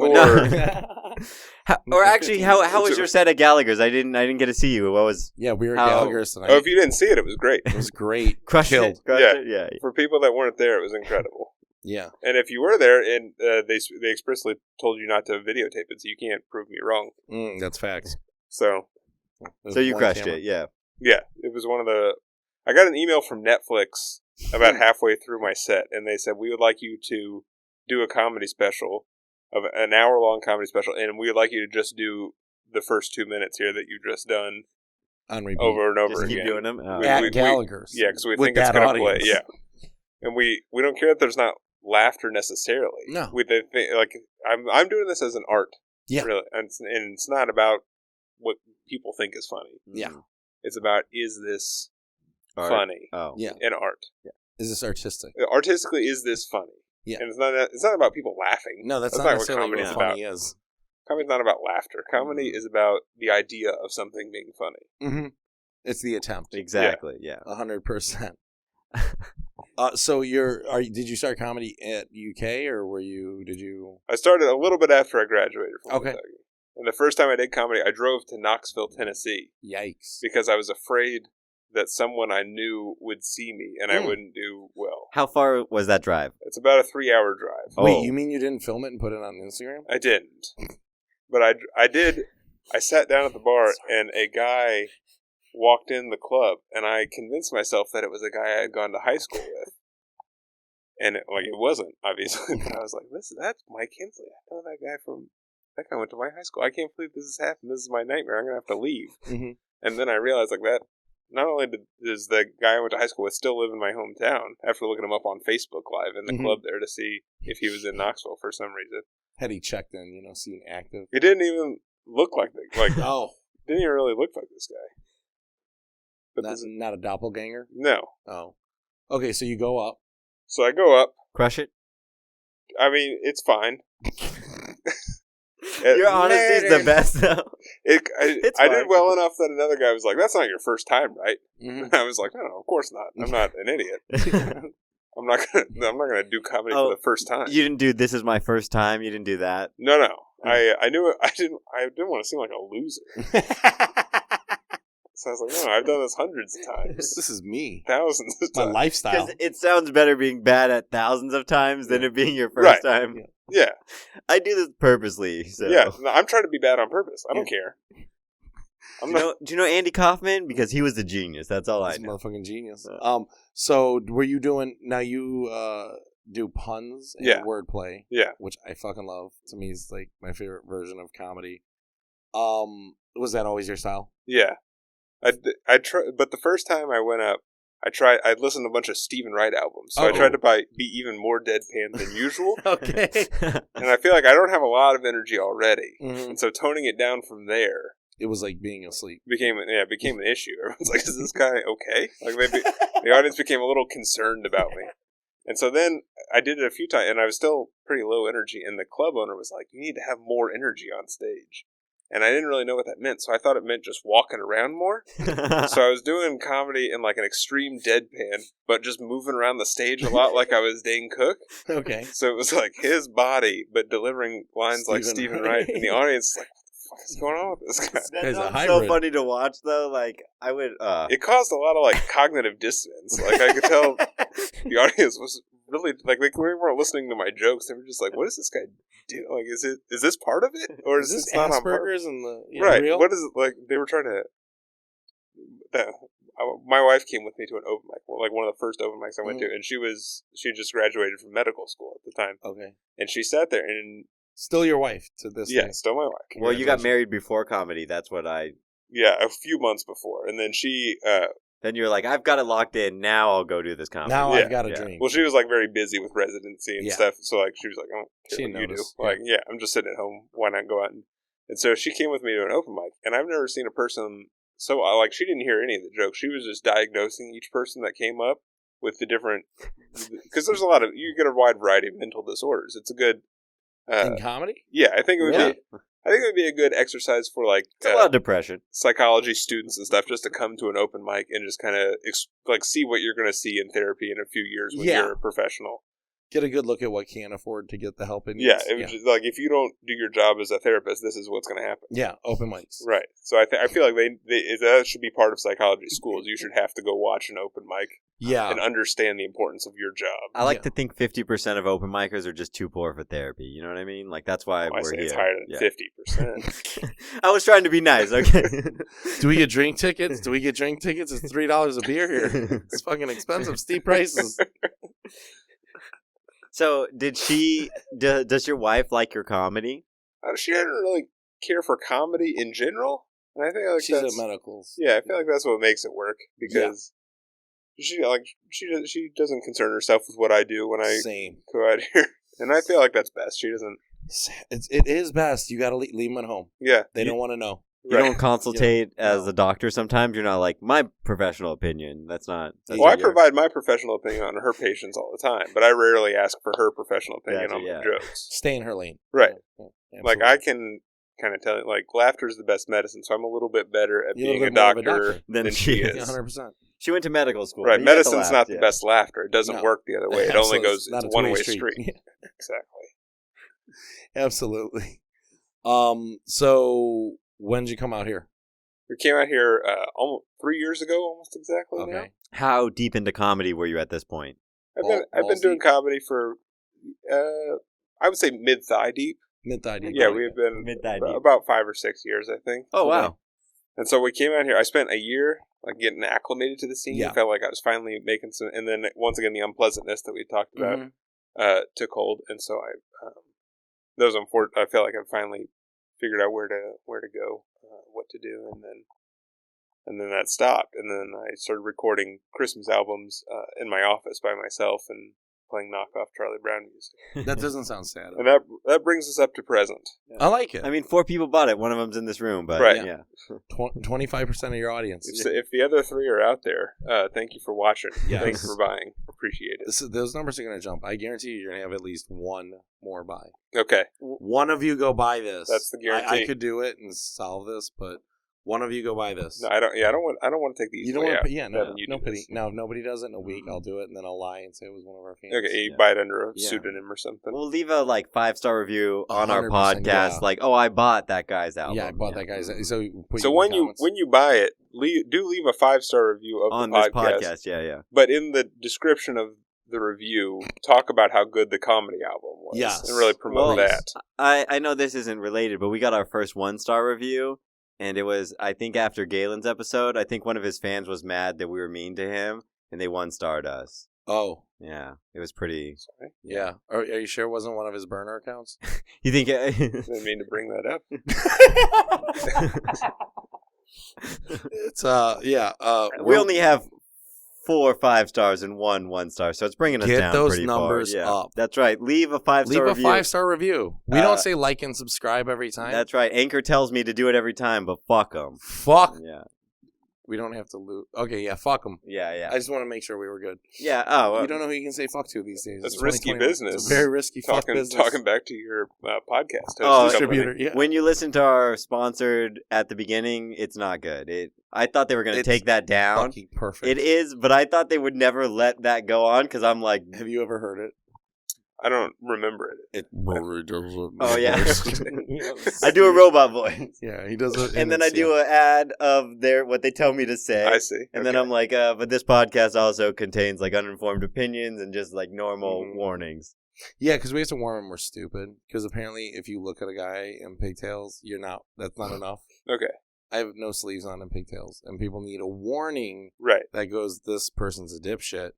Speaker 1: or actually, how was your set at Gallagher's? I didn't get to see you. What was?
Speaker 2: Yeah, we were at Gallagher's tonight.
Speaker 3: Oh, if you didn't see it, it was great.
Speaker 2: It was great.
Speaker 1: Crushed it. Yeah.
Speaker 3: For people that weren't there, it was incredible.
Speaker 2: Yeah.
Speaker 3: And if you were there, and they expressly told you not to videotape it, so you can't prove me wrong.
Speaker 2: That's facts.
Speaker 3: So
Speaker 1: you crushed it, yeah.
Speaker 3: Yeah, it was one of the... I got an email from Netflix about halfway through my set, and they said, we would like you to do a comedy special, of an hour-long comedy special, and we would like you to just do the first 2 minutes here that you've just done
Speaker 2: on repeat.
Speaker 3: over and over
Speaker 1: Just
Speaker 3: again.
Speaker 1: keep doing them. Oh.
Speaker 2: At Gallagher's.
Speaker 3: Yeah, because we
Speaker 2: with
Speaker 3: think it's
Speaker 2: that
Speaker 3: going to play.
Speaker 2: audience.
Speaker 3: Yeah, and we don't care that there's not laughter necessarily.
Speaker 2: No.
Speaker 3: Like I'm doing this as an art.
Speaker 2: Yeah.
Speaker 3: Really, and it's not about what people think is funny.
Speaker 2: Yeah.
Speaker 3: It's about, is this
Speaker 1: Art.
Speaker 3: funny?
Speaker 1: Oh.
Speaker 2: Yeah.
Speaker 3: In art.
Speaker 2: Is this artistic?
Speaker 3: Artistically, is this funny?
Speaker 2: Yeah.
Speaker 3: And it's not about people laughing.
Speaker 2: No, that's not
Speaker 3: what
Speaker 2: necessarily
Speaker 3: comedy
Speaker 2: what
Speaker 3: is
Speaker 2: funny
Speaker 3: about.
Speaker 2: is.
Speaker 3: Comedy's not about laughter. Comedy is about the idea of something being funny.
Speaker 2: Mm-hmm. It's the attempt.
Speaker 1: Exactly. Yeah.
Speaker 2: 100%. So did you start comedy at UK or did you?
Speaker 3: I started a little bit after I graduated from
Speaker 2: Okay.
Speaker 3: Kentucky. And the first time I did comedy, I drove to Knoxville, Tennessee,
Speaker 2: Yikes.
Speaker 3: because I was afraid that someone I knew would see me and I wouldn't do well.
Speaker 1: How far was that drive?
Speaker 3: It's about a 3-hour drive.
Speaker 1: Oh.
Speaker 2: Wait, you mean you didn't film it and put it on Instagram?
Speaker 3: I didn't. But I did. I sat down at the bar and a guy walked in the club and I convinced myself that it was a guy I had gone to high school with. And it wasn't, obviously. But I was like, that's Mike Hensley. I know that guy went to my high school. I can't believe this has happened. This is my nightmare. I'm going to have to leave.
Speaker 2: Mm-hmm.
Speaker 3: And then I realized that not only does the guy I went to high school with still live in my hometown, after looking him up on Facebook Live in the club there to see if he was in Knoxville for some reason.
Speaker 2: Had he checked in, seen active?
Speaker 3: He didn't even look like
Speaker 2: Oh.
Speaker 3: Didn't even really look like this guy. But
Speaker 2: Not a doppelganger?
Speaker 3: no.
Speaker 2: Oh. Okay, so you go up.
Speaker 3: So I go up.
Speaker 1: Crush it.
Speaker 3: I mean, it's fine.
Speaker 1: Your honesty is the best, though.
Speaker 3: I did well enough that another guy was like, "That's not your first time, right?"
Speaker 2: Mm-hmm.
Speaker 3: I was like, "No, of course not. I'm not an idiot. I'm not gonna do comedy for the first time."
Speaker 1: You didn't do "This is my first time." You didn't do that.
Speaker 3: No. I knew it. I didn't want to seem like a loser. So I was like, "No, I've done this hundreds of times.
Speaker 2: This is me.
Speaker 3: Thousands of
Speaker 2: My
Speaker 3: times."
Speaker 2: lifestyle.
Speaker 1: Because it sounds better being bad at thousands of times than it being your first time.
Speaker 2: Yeah.
Speaker 3: Yeah,
Speaker 1: I do this purposely. So.
Speaker 3: yeah. No, I'm trying to be bad on purpose. I don't care.
Speaker 1: Do you know Andy Kaufman? Because he was the genius. That's all I
Speaker 2: He's a
Speaker 1: know.
Speaker 2: motherfucking genius. So were you doing? Now you do puns and wordplay.
Speaker 3: Yeah,
Speaker 2: which I fucking love. To me, is like my favorite version of comedy. Was that always your style?
Speaker 3: yeah. I tried, but the first time I went up, I listened to a bunch of Stephen Wright albums, so I tried to be even more deadpan than usual.
Speaker 2: Okay.
Speaker 3: And I feel like I don't have a lot of energy already,
Speaker 2: Mm-hmm.
Speaker 3: and so toning it down from there
Speaker 2: It was like being asleep.
Speaker 3: became an issue. Everyone's like, "Is this guy okay?" Like the audience became a little concerned about me, and so then I did it a few times, and I was still pretty low energy. And the club owner was like, "You need to have more energy on stage." And I didn't really know what that meant, so I thought it meant just walking around more. So I was doing comedy in like an extreme deadpan, but just moving around the stage a lot like I was Dane Cook.
Speaker 2: Okay.
Speaker 3: So it was like his body, but delivering lines like Stephen Wright. And the audience was like, what the fuck is going on with this guy?
Speaker 1: That
Speaker 2: Guy's a
Speaker 1: sounds
Speaker 2: hybrid.
Speaker 1: so funny to watch, though. Like, I would...
Speaker 3: It caused a lot of like cognitive dissonance. Like I could tell the audience was really like they weren't listening to my jokes. They were just like, "What is this guy do? Like, is this part of it, or is this not on purpose?"
Speaker 2: Asperger's and the
Speaker 3: Right.
Speaker 2: real?
Speaker 3: What is it like? They were trying to. My wife came with me to an open mic, like one of the first open mics I went to, and she just graduated from medical school at the time,
Speaker 2: Okay.
Speaker 3: and she sat there and
Speaker 2: Still your wife to this day.
Speaker 3: still my wife.
Speaker 1: Well, you got married before comedy. That's what I...
Speaker 3: Yeah, a few months before, and then she.
Speaker 1: Then you're like, I've got it locked in. Now I'll go do this comedy.
Speaker 2: Now
Speaker 3: Yeah,
Speaker 2: I've got a
Speaker 1: yeah.
Speaker 2: dream.
Speaker 3: Well, she was like very busy with residency and
Speaker 2: Yeah.
Speaker 3: stuff, so like she was like, "I don't care
Speaker 2: She
Speaker 3: what you do."
Speaker 2: noticed,
Speaker 3: Like, yeah, I'm just sitting at home. Why not go out? And so she came with me to an open mic, and I've never seen a person so like she didn't hear any of the jokes. She was just diagnosing each person that came up with the different, because there's a lot of, you get a wide variety of mental disorders. It's a good
Speaker 2: in comedy?
Speaker 3: yeah. I think it would
Speaker 2: Really?
Speaker 3: be. I think it would be a good exercise for like
Speaker 1: It's a lot of depression.
Speaker 3: psychology students and stuff, just to come to an open mic and just kind of like see what you're going to see in therapy in a few years when
Speaker 2: Yeah.
Speaker 3: you're a professional.
Speaker 2: Get a good look at what can't afford to get the help it needs.
Speaker 3: Yeah, it was just like if you don't do your job as a therapist, this is what's going to happen.
Speaker 2: Yeah, open mics.
Speaker 3: Right. So I feel like that should be part of psychology schools. You should have to go watch an open mic
Speaker 2: Yeah.
Speaker 3: and understand the importance of your job.
Speaker 1: I like
Speaker 2: Yeah.
Speaker 1: to think 50% of open micers are just too poor for therapy. You know what I mean? Like, that's why
Speaker 3: I
Speaker 1: we're
Speaker 3: say
Speaker 1: here.
Speaker 3: it's higher than
Speaker 1: Yeah.
Speaker 3: 50%.
Speaker 1: I was trying to be nice, okay?
Speaker 2: Do we get drink tickets? Do we get drink tickets? It's $3 a beer here. It's fucking expensive. Steep prices.
Speaker 1: So, does your wife like your comedy?
Speaker 3: She didn't really care for comedy in general. And I feel like
Speaker 2: She's
Speaker 3: that's
Speaker 2: at medicals.
Speaker 3: Yeah, I feel like that's what makes it work because she doesn't concern herself with what I do when I go out here, and I feel like that's best. She doesn't.
Speaker 2: It is best. You got to leave them at home.
Speaker 3: Yeah,
Speaker 2: they don't want to know.
Speaker 1: You don't consultate as a doctor sometimes? You're not like, my professional opinion. That's not...
Speaker 3: I provide my professional opinion on her patients all the time, but I rarely ask for her professional opinion on my jokes.
Speaker 2: Stay in her lane.
Speaker 3: Right.
Speaker 2: Yeah,
Speaker 3: like, I can kind of tell it, like, laughter is the best medicine, so I'm a little bit better at being a doctor than she is.
Speaker 2: 100%.
Speaker 1: She went to medical school.
Speaker 3: Right. Medicine's not the best laughter. It doesn't work the other way. It only goes... It's a one-way street. Exactly.
Speaker 2: Absolutely. So... When did you come out here?
Speaker 3: We came out here almost 3 years ago, almost exactly.
Speaker 2: Okay.
Speaker 3: Now.
Speaker 1: How deep into comedy were you at this point?
Speaker 3: I've been doing comedy for, I would say mid-thigh deep.
Speaker 2: Mid-thigh deep.
Speaker 3: Yeah, we've been about 5 or 6 years, I think.
Speaker 1: Oh, wow.
Speaker 3: And so we came out here. I spent a year like getting acclimated to the scene. I felt like I was finally making some, and then once again the unpleasantness that we talked about took hold, and so I felt like I finally figured out where to go, what to do, and then that stopped, and then I started recording Christmas albums in my office by myself and playing knockoff Charlie Brown music.
Speaker 2: That doesn't sound sad.
Speaker 3: And that brings us up to present.
Speaker 2: Yeah. I like it.
Speaker 1: I mean, 4 people bought it. One of them's in this room, but
Speaker 2: 25% of your audience.
Speaker 3: If the other 3 are out there, thank you for watching. Yes. Thanks for buying. Appreciate it.
Speaker 2: Those numbers are going to jump. I guarantee you're going to have at least one more buy.
Speaker 3: Okay.
Speaker 2: One of you go buy this.
Speaker 3: That's the guarantee.
Speaker 2: I could do it and solve this, but one of you go buy this.
Speaker 3: No, I don't. Yeah, I don't want to take these.
Speaker 2: You don't want.
Speaker 3: Yeah,
Speaker 2: no pity. No, if nobody does it in a week, I'll do it, and then I'll lie and say it was one of our fans.
Speaker 3: Okay, you buy it under a pseudonym or something.
Speaker 1: We'll leave a 5-star review on our podcast. Like, I bought that guy's album.
Speaker 2: Yeah, I bought that guy's.
Speaker 3: So when you buy it, leave a 5-star review of
Speaker 1: on
Speaker 3: the
Speaker 1: this podcast. Yeah.
Speaker 3: But in the description of the review, talk about how good the comedy album was.
Speaker 2: Yes,
Speaker 3: and really promote that.
Speaker 1: I know this isn't related, but we got our first 1-star review. And it was, I think, after Galen's episode. I think one of his fans was mad that we were mean to him, and they 1-starred us.
Speaker 2: Oh.
Speaker 1: Yeah. It was pretty...
Speaker 2: Sorry? Yeah. Are you sure it wasn't one of his burner accounts?
Speaker 1: You think...
Speaker 3: I didn't mean to bring that up.
Speaker 2: It's, we
Speaker 1: only have 4 5-stars and 1 1-star, so it's bringing us down
Speaker 2: those
Speaker 1: pretty
Speaker 2: numbers
Speaker 1: far. Yeah.
Speaker 2: up.
Speaker 1: That's right. Leave a 5-star review.
Speaker 2: Leave a 5-star review. We don't say like and subscribe every time.
Speaker 1: That's right. Anchor tells me to do it every time, but fuck them.
Speaker 2: Fuck.
Speaker 1: Yeah.
Speaker 2: We don't have to lose. Okay, yeah, fuck them.
Speaker 1: Yeah.
Speaker 2: I just want to make sure we were good.
Speaker 1: Yeah. Oh,
Speaker 2: you don't know who you can say fuck to these days.
Speaker 3: That's risky business.
Speaker 2: It's a very risky fuck business.
Speaker 3: Talking back to your podcast.
Speaker 2: Distributor. Yeah.
Speaker 1: When you listen to our sponsored at the beginning, it's not good. I thought they were going to take that down.
Speaker 2: Fucking perfect.
Speaker 1: It is, but I thought they would never let that go on because I'm like...
Speaker 2: Have you ever heard it?
Speaker 3: I don't remember it.
Speaker 1: Oh, yeah. I do a robot voice.
Speaker 2: Yeah, he does it.
Speaker 1: And then I do an ad of what they tell me to say.
Speaker 3: I see.
Speaker 1: And then I'm like, but this podcast also contains uninformed opinions and just normal warnings.
Speaker 2: Yeah, because we have to warn them we're stupid. Because apparently if you look at a guy in pigtails, that's not enough.
Speaker 3: Okay.
Speaker 2: I have no sleeves on and pigtails. And people need a warning that goes, this person's a dipshit.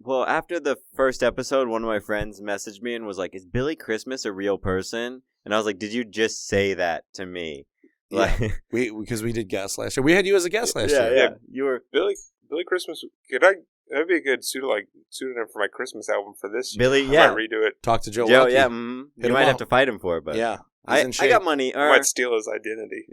Speaker 1: Well, after the first episode, one of my friends messaged me and was like, is Billy Christmas a real person? And I was like, did you just say that to me?
Speaker 2: Yeah, because we did guests last year. We had you as a guest last year.
Speaker 1: Yeah, you were...
Speaker 3: Billy Christmas. That'd be a good pseudonym for my Christmas album for this year.
Speaker 1: Billy,
Speaker 3: I might redo it.
Speaker 2: Talk to Joe.
Speaker 1: Yeah. You might have to fight him for it, but...
Speaker 2: Yeah.
Speaker 1: I got money.
Speaker 3: I might steal his identity.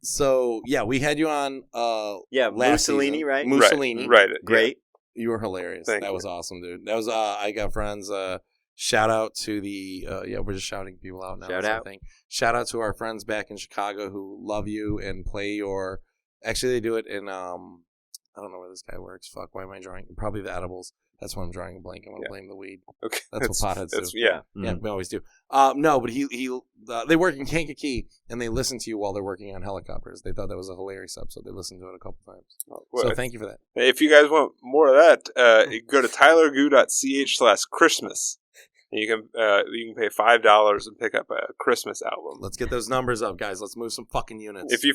Speaker 2: So yeah, we had you on
Speaker 1: Mooseolini, right?
Speaker 2: Mooseolini.
Speaker 3: Right.
Speaker 1: Great.
Speaker 2: You were hilarious.
Speaker 3: That
Speaker 2: was awesome, dude. That was I got friends. Shout out to the we're just shouting people out now. Shout out to our friends back in Chicago who love you and play your... Actually, they do it in I don't know where this guy works. Fuck, why am I drawing? Probably the edibles. That's why I'm drawing a blank. I'm gonna blame the weed.
Speaker 3: Okay,
Speaker 2: that's what potheads do.
Speaker 3: Yeah,
Speaker 2: we always do. No, but they work in Kankakee and they listen to you while they're working on helicopters. They thought that was a hilarious episode. They listened to it a couple times. So thank you for that.
Speaker 3: If you guys want more of that, go to tylergoo.ch/Christmas. You can pay $5 and pick up a Christmas album.
Speaker 2: Let's get those numbers up, guys. Let's move some fucking units.
Speaker 3: If you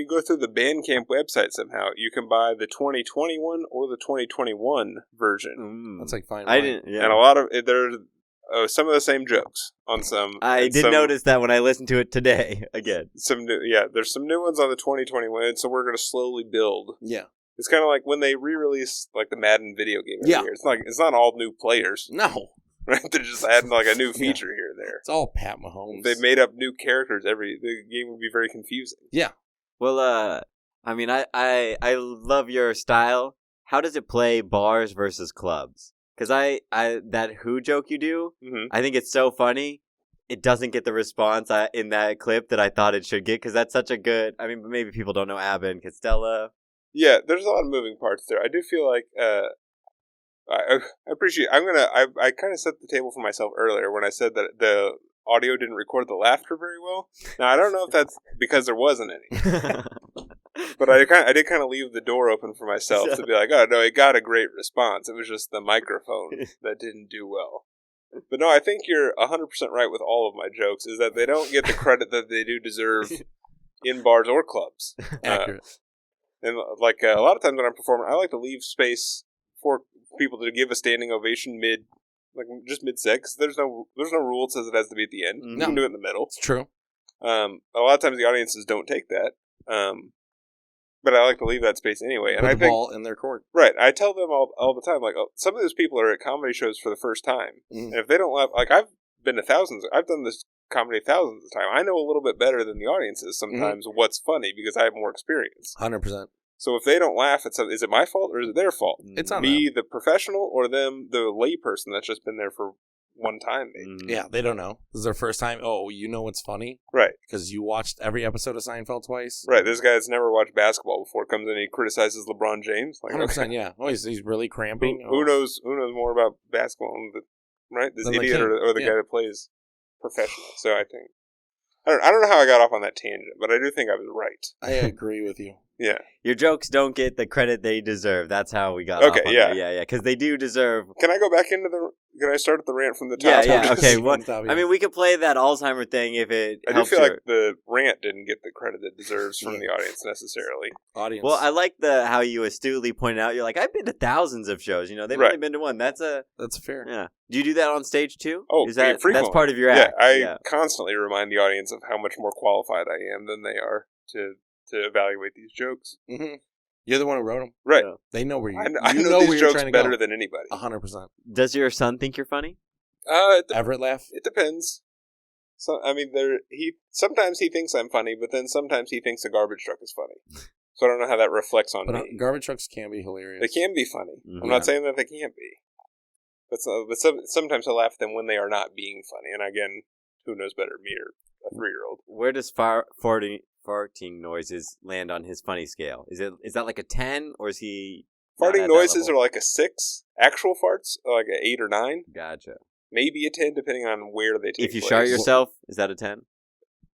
Speaker 3: go through the Bandcamp website somehow, you can buy the 2021 or the 2021 version.
Speaker 2: That's like fine.
Speaker 1: I didn't. Yeah.
Speaker 3: And a lot of some of the same jokes on some.
Speaker 1: I did notice that when I listened to it today again.
Speaker 3: There's some new ones on the 2021, so we're going to slowly build.
Speaker 2: Yeah.
Speaker 3: It's kind of like when they re-release like the Madden video game every
Speaker 2: Yeah.
Speaker 3: year. It's not all new players.
Speaker 2: No.
Speaker 3: Right? They're just adding like a new feature here and there.
Speaker 2: It's all Pat Mahomes.
Speaker 3: If they made up new characters, the game would be very confusing.
Speaker 2: Yeah.
Speaker 1: Well, I mean, I love your style. How does it play bars versus clubs? Because that who joke you do, I think it's so funny. It doesn't get the response in that clip that I thought it should get, because that's such a good. I mean, maybe people don't know Abbott and Costello.
Speaker 3: Yeah, there's a lot of moving parts there. I do feel like I appreciate. I kind of set the table for myself earlier when I said that the audio didn't record the laughter very well. Now I don't know if that's because there wasn't any, but I did kind of leave the door open for myself to be like, oh no, it got a great response. It was just the microphone that didn't do well. But no, I think you're 100% right with all of my jokes. Is that they don't get the credit that they do deserve in bars or clubs.
Speaker 2: Accurate.
Speaker 3: And like a lot of times when I'm performing, I like to leave space for people to give a standing ovation mid set, because there's no rule that says it has to be at the end. You can do it in the middle.
Speaker 2: It's true.
Speaker 3: A lot of times the audiences don't take that, but I like to leave that space anyway.
Speaker 2: Put
Speaker 3: and
Speaker 2: the ball in their court.
Speaker 3: Right, I tell them all the time, like, some of those people are at comedy shows for the first time, and if they don't laugh, like I've been to thousands, I've done this comedy thousands of times. I know a little bit better than the audiences sometimes what's funny because I have more experience.
Speaker 2: 100%.
Speaker 3: So if they don't laugh at something, is it my fault or is it their fault?
Speaker 2: It's on
Speaker 3: me,
Speaker 2: them.
Speaker 3: the professional, or them, the lay person that's just been there for one time, maybe.
Speaker 2: Yeah, they don't know. This is their first time. Oh, you know what's funny?
Speaker 3: Right.
Speaker 2: Because you watched every episode of Seinfeld twice?
Speaker 3: Right. This guy's never watched basketball before comes in and he criticizes LeBron James. Like,
Speaker 2: 100%,
Speaker 3: okay.
Speaker 2: yeah. Oh, he's really cramping.
Speaker 3: Who knows more about basketball, right? This
Speaker 2: Than the
Speaker 3: idiot
Speaker 2: king.
Speaker 3: or the guy that plays professional. So I think I don't know how I got off on that tangent, but I do think I was right.
Speaker 2: I agree with you.
Speaker 3: Yeah.
Speaker 1: Your jokes don't get the credit they deserve. That's how we got off on
Speaker 3: yeah.
Speaker 1: that. Yeah, because they do deserve...
Speaker 3: Can I go back into can I start at the rant from the top?
Speaker 1: Yeah, okay. Well,
Speaker 2: Top,
Speaker 1: I mean, we could play that Alzheimer thing if it
Speaker 3: I do
Speaker 1: helps
Speaker 3: feel
Speaker 1: your...
Speaker 3: like the rant didn't get the credit it deserves from the audience necessarily.
Speaker 2: Audience.
Speaker 1: Well, I like how you astutely pointed out, you're like, I've been to thousands of shows, they've only been to one. That's
Speaker 2: fair.
Speaker 1: Yeah. Do you do that on stage too?
Speaker 3: Oh,
Speaker 1: Is that
Speaker 3: frequently.
Speaker 1: that's part of your act?
Speaker 3: I constantly remind the audience of how much more qualified I am than they are to evaluate these jokes.
Speaker 2: Mm-hmm. You're the one who wrote them.
Speaker 3: Right.
Speaker 1: Yeah.
Speaker 2: They know where you
Speaker 3: I
Speaker 2: you
Speaker 3: know these
Speaker 2: where you're
Speaker 3: jokes
Speaker 2: trying to
Speaker 3: better
Speaker 2: go.
Speaker 3: than anybody.
Speaker 2: 100%.
Speaker 1: Does your son think you're funny?
Speaker 2: Everett laugh?
Speaker 3: It depends. So I mean, sometimes he thinks I'm funny, but then sometimes he thinks a garbage truck is funny. So I don't know how that reflects on me.
Speaker 2: Garbage trucks can be hilarious.
Speaker 3: They can be funny.
Speaker 1: Mm-hmm.
Speaker 3: I'm not saying that they can't be. But sometimes I laugh at them when they are not being funny. And again, who knows better, me or a 3-year-old?
Speaker 1: Where does farting noises land on his funny scale? Is that like a 10, or is he...
Speaker 3: Farting noises are like a 6. Actual farts are like an 8 or 9.
Speaker 1: Gotcha.
Speaker 3: Maybe a 10, depending on where they take
Speaker 1: If you
Speaker 3: place.
Speaker 1: shart yourself, is that a 10?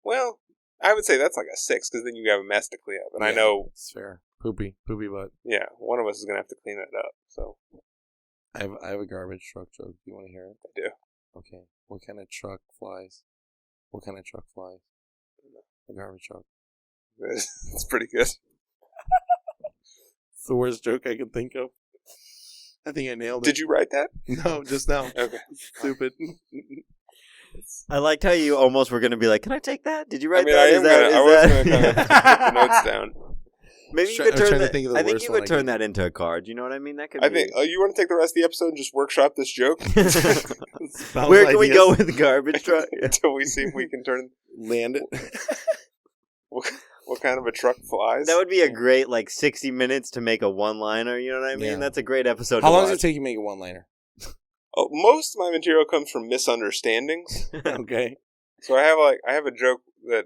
Speaker 3: Well, I would say that's like a 6, because then you have a mess to clean up. And I know...
Speaker 2: It's fair. Poopy butt.
Speaker 3: Yeah, one of us is going to have to clean that up, so...
Speaker 2: I have a garbage truck joke. Do you want to hear it?
Speaker 3: I do.
Speaker 2: Okay. What kind of truck flies? A garbage truck.
Speaker 3: It's pretty good.
Speaker 2: It's the worst joke I can think of. I think I nailed it.
Speaker 3: Did you write that?
Speaker 2: No, just now.
Speaker 3: Okay.
Speaker 2: Stupid.
Speaker 1: I liked how you almost were going to be like, can I take that? Did you write
Speaker 3: I mean,
Speaker 1: that?
Speaker 3: I was going to kind of put the notes down.
Speaker 1: Maybe you could turn that. I think you could turn that into a card. You know what I mean? That could.
Speaker 3: I think. You want to take the rest of the episode and just workshop this joke?
Speaker 1: Where can we go with the garbage truck?
Speaker 3: Until we see if we can
Speaker 2: land it.
Speaker 3: What kind of a truck flies?
Speaker 1: That would be a great 60 minutes to make a one-liner. You know what I mean?
Speaker 2: Yeah.
Speaker 1: That's a great episode.
Speaker 2: How long does it take you to make a one-liner?
Speaker 3: Oh, most of my material comes from misunderstandings.
Speaker 2: Okay.
Speaker 3: So I have a joke that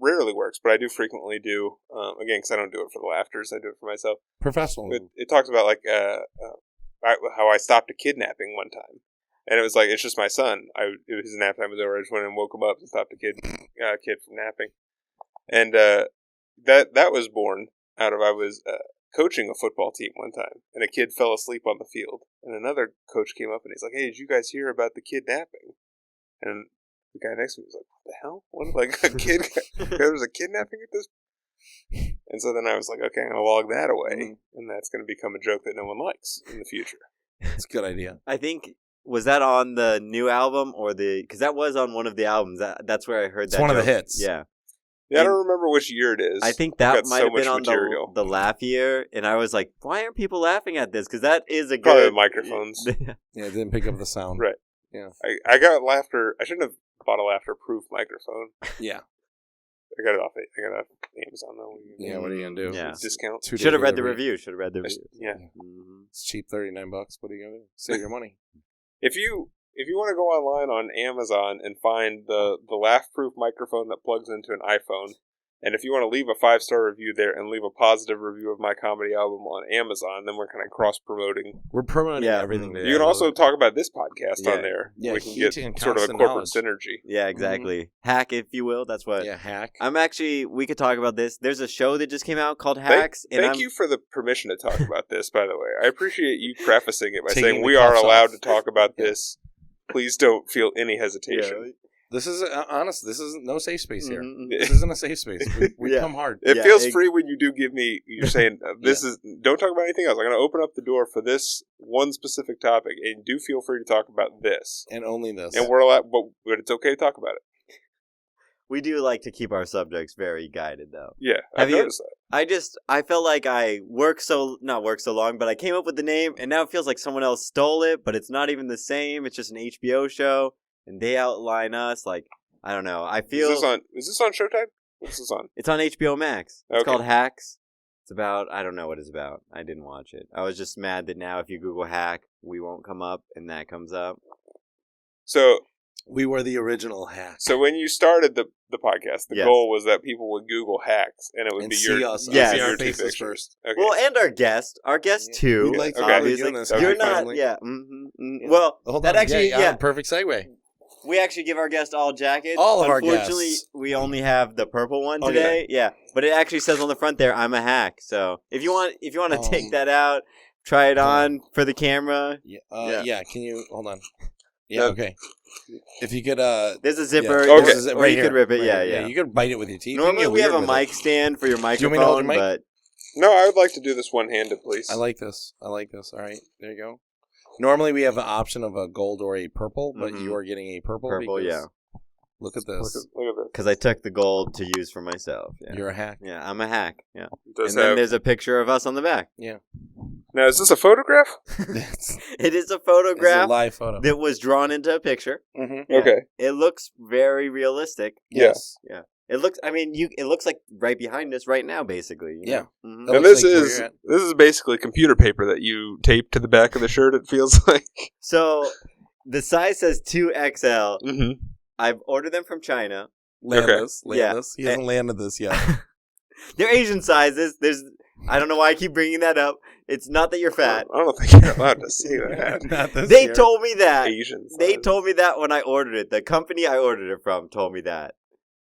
Speaker 3: rarely works, but I do frequently do. Again, because I don't do it for the laughters, I do it for myself.
Speaker 2: Professional.
Speaker 3: It talks about how I stopped a kidnapping one time, and it was like, it's just my son. His nap time was over. I just went and woke him up and stopped a kid from napping, and that was born out of I was coaching a football team one time, and a kid fell asleep on the field, and another coach came up and he's like, "Hey, did you guys hear about the kidnapping?" And the guy next to me was like, "What the hell? What? Like a kid? There was a kidnapping at this?" And so then I was like, "Okay, I'm gonna log that away, and that's gonna become a joke that no one likes in the future."
Speaker 2: It's a good idea.
Speaker 1: I think Was that on the new album or because that was on one of the albums? That's where I heard that.
Speaker 2: It's one of the
Speaker 1: joke.
Speaker 2: hits.
Speaker 1: Yeah.
Speaker 3: Yeah, I don't remember which year it is.
Speaker 1: I think
Speaker 3: I've
Speaker 1: that
Speaker 3: got
Speaker 1: might
Speaker 3: so
Speaker 1: have been
Speaker 3: much
Speaker 1: on
Speaker 3: material.
Speaker 1: the laugh year, and I was like, why aren't people laughing at this? Because that is a
Speaker 3: Probably
Speaker 1: good
Speaker 3: the microphones.
Speaker 2: Yeah, it didn't pick up the sound.
Speaker 3: Right.
Speaker 2: Yeah.
Speaker 3: I got laughter. I shouldn't have bought a laughter-proof microphone.
Speaker 2: Yeah.
Speaker 3: I got it off Amazon though.
Speaker 2: Yeah, what are you going to do?
Speaker 1: Yeah.
Speaker 3: Discount.
Speaker 1: Should have read the review. Should have read the review.
Speaker 3: Yeah.
Speaker 1: Mhm.
Speaker 2: It's cheap, $39. What are you going to do? Save your money.
Speaker 3: If you want to go online on Amazon and find the laugh-proof microphone that plugs into an iPhone, and if you want to leave a 5-star review there and leave a positive review of my comedy album on Amazon, then we're kind of cross-promoting.
Speaker 2: We're promoting
Speaker 1: Yeah.
Speaker 2: everything there.
Speaker 3: You can also talk about this podcast
Speaker 1: Yeah.
Speaker 3: on there.
Speaker 2: Yeah,
Speaker 3: We can
Speaker 2: heat
Speaker 3: get
Speaker 2: and
Speaker 3: sort of a
Speaker 2: constant
Speaker 3: corporate
Speaker 2: knowledge.
Speaker 3: synergy.
Speaker 1: Yeah, exactly. Hack, if you will. That's what.
Speaker 2: Yeah, hack.
Speaker 1: We could talk about this. There's a show that just came out called Hacks.
Speaker 3: Thank you for the permission to talk about this, by the way. I appreciate you prefacing it by
Speaker 2: Taking
Speaker 3: saying
Speaker 2: the
Speaker 3: we are
Speaker 2: cuffs
Speaker 3: allowed
Speaker 2: off.
Speaker 3: to talk about
Speaker 2: Yeah.
Speaker 3: this. Please don't feel any hesitation.
Speaker 2: This is honest. This is no safe space here.
Speaker 1: Mhm.
Speaker 2: This isn't a safe space. We
Speaker 1: Yeah.
Speaker 2: come hard.
Speaker 3: It
Speaker 1: Yeah,
Speaker 3: feels
Speaker 1: it-
Speaker 3: free when you do give me. You're saying this is. Don't talk about anything else. I'm going to open up the door for this one specific topic, and do feel free to talk about this.
Speaker 2: And only this.
Speaker 3: And we're allowed, but it's okay to talk about it.
Speaker 1: We do like to keep our subjects very guided, though.
Speaker 3: Yeah,
Speaker 1: Have
Speaker 3: I've
Speaker 1: you-
Speaker 3: noticed that.
Speaker 1: I felt like I not worked so long, but I came up with the name, and now it feels like someone else stole it, but it's not even the same. It's just an HBO show, and they outline us. Like, I don't know. I feel
Speaker 3: Is this on Showtime? What's this on?
Speaker 1: it's on HBO Max. It's
Speaker 3: Okay.
Speaker 1: called Hacks. It's about, I don't know what it's about. I didn't watch it. I was just mad that now if you Google hack, we won't come up, and that comes up.
Speaker 3: So
Speaker 2: we were the original hack.
Speaker 3: when you started the podcast, the
Speaker 1: Yes.
Speaker 3: goal was that people would Google hacks, and it would
Speaker 2: And
Speaker 3: be
Speaker 2: see
Speaker 3: your
Speaker 2: us.
Speaker 1: Yes.
Speaker 2: See
Speaker 3: your
Speaker 2: our
Speaker 3: two
Speaker 2: faces
Speaker 3: pictures.
Speaker 2: first.
Speaker 3: Okay.
Speaker 1: Well, and our guest too.
Speaker 2: We'd like to
Speaker 3: Okay.
Speaker 2: have you
Speaker 1: Obviously.
Speaker 2: in this.
Speaker 3: Okay,
Speaker 1: You're
Speaker 3: fine.
Speaker 1: not, yeah. Well,
Speaker 2: Hold
Speaker 1: that
Speaker 2: on.
Speaker 1: actually, yeah.
Speaker 2: Perfect segue.
Speaker 1: We actually give our guest all jackets.
Speaker 2: All of our
Speaker 1: Unfortunately,
Speaker 2: guests.
Speaker 1: we only have the purple one
Speaker 2: Okay.
Speaker 1: today. Yeah, but it actually says on the front there, "I'm a hack." So if you want to take that out, try it on for the camera.
Speaker 2: Yeah. Yeah. Can you hold on? Yeah.
Speaker 3: No.
Speaker 2: Okay. If you could.
Speaker 1: There's a zipper.
Speaker 3: Okay.
Speaker 1: There's a- or
Speaker 2: Right
Speaker 1: you
Speaker 2: here.
Speaker 1: could rip it.
Speaker 2: Right
Speaker 1: Yeah,
Speaker 2: here.
Speaker 1: yeah.
Speaker 2: You could bite it with your teeth.
Speaker 1: Normally
Speaker 2: You can
Speaker 1: we
Speaker 2: get
Speaker 1: have a
Speaker 2: weird with
Speaker 1: mic stand for your
Speaker 2: you want me to hold
Speaker 1: microphone,
Speaker 2: your mic?
Speaker 1: but
Speaker 3: No, I would like to do this one-handed, please.
Speaker 2: I like this. All right. There you go. Normally we have an option of a gold or a purple, but
Speaker 1: Mhm.
Speaker 2: you are getting a purple.
Speaker 1: Purple,
Speaker 2: because
Speaker 1: yeah.
Speaker 2: Look at this.
Speaker 3: Look at this.
Speaker 1: because I took the gold to use for myself. Yeah,
Speaker 2: You're a hack.
Speaker 1: yeah, I'm a hack. Yeah,
Speaker 3: It does
Speaker 1: and then
Speaker 3: have-
Speaker 1: there's a picture of us on the back.
Speaker 3: Now, is this a photograph?
Speaker 2: It's
Speaker 1: It is a
Speaker 2: a
Speaker 1: photograph
Speaker 2: live photo.
Speaker 1: that was drawn into a picture.
Speaker 2: Mm-hmm.
Speaker 1: Yeah.
Speaker 3: Okay.
Speaker 1: It looks very realistic.
Speaker 2: Yes.
Speaker 1: It looks. I mean, it looks like right behind us right now, basically. you
Speaker 2: Yeah.
Speaker 1: know? Mhm.
Speaker 2: That
Speaker 3: And
Speaker 2: looks
Speaker 3: this
Speaker 2: like where
Speaker 3: is
Speaker 2: you're at.
Speaker 3: this is basically computer paper that you tape to the back of the shirt. It feels like.
Speaker 1: So the size says 2XL.
Speaker 3: Mm-hmm.
Speaker 1: I've ordered them from China.
Speaker 2: Land
Speaker 3: Okay.
Speaker 2: this.
Speaker 1: Yeah.
Speaker 2: He hasn't landed this yet.
Speaker 1: They're Asian sizes. I don't know why I keep bringing that up. It's not that you're fat.
Speaker 3: I don't think you're allowed to say that.
Speaker 2: Not this
Speaker 1: They
Speaker 2: year.
Speaker 1: told me that.
Speaker 3: Asian.
Speaker 1: They
Speaker 3: size.
Speaker 1: told me that when I ordered it. The company I ordered it from told me that.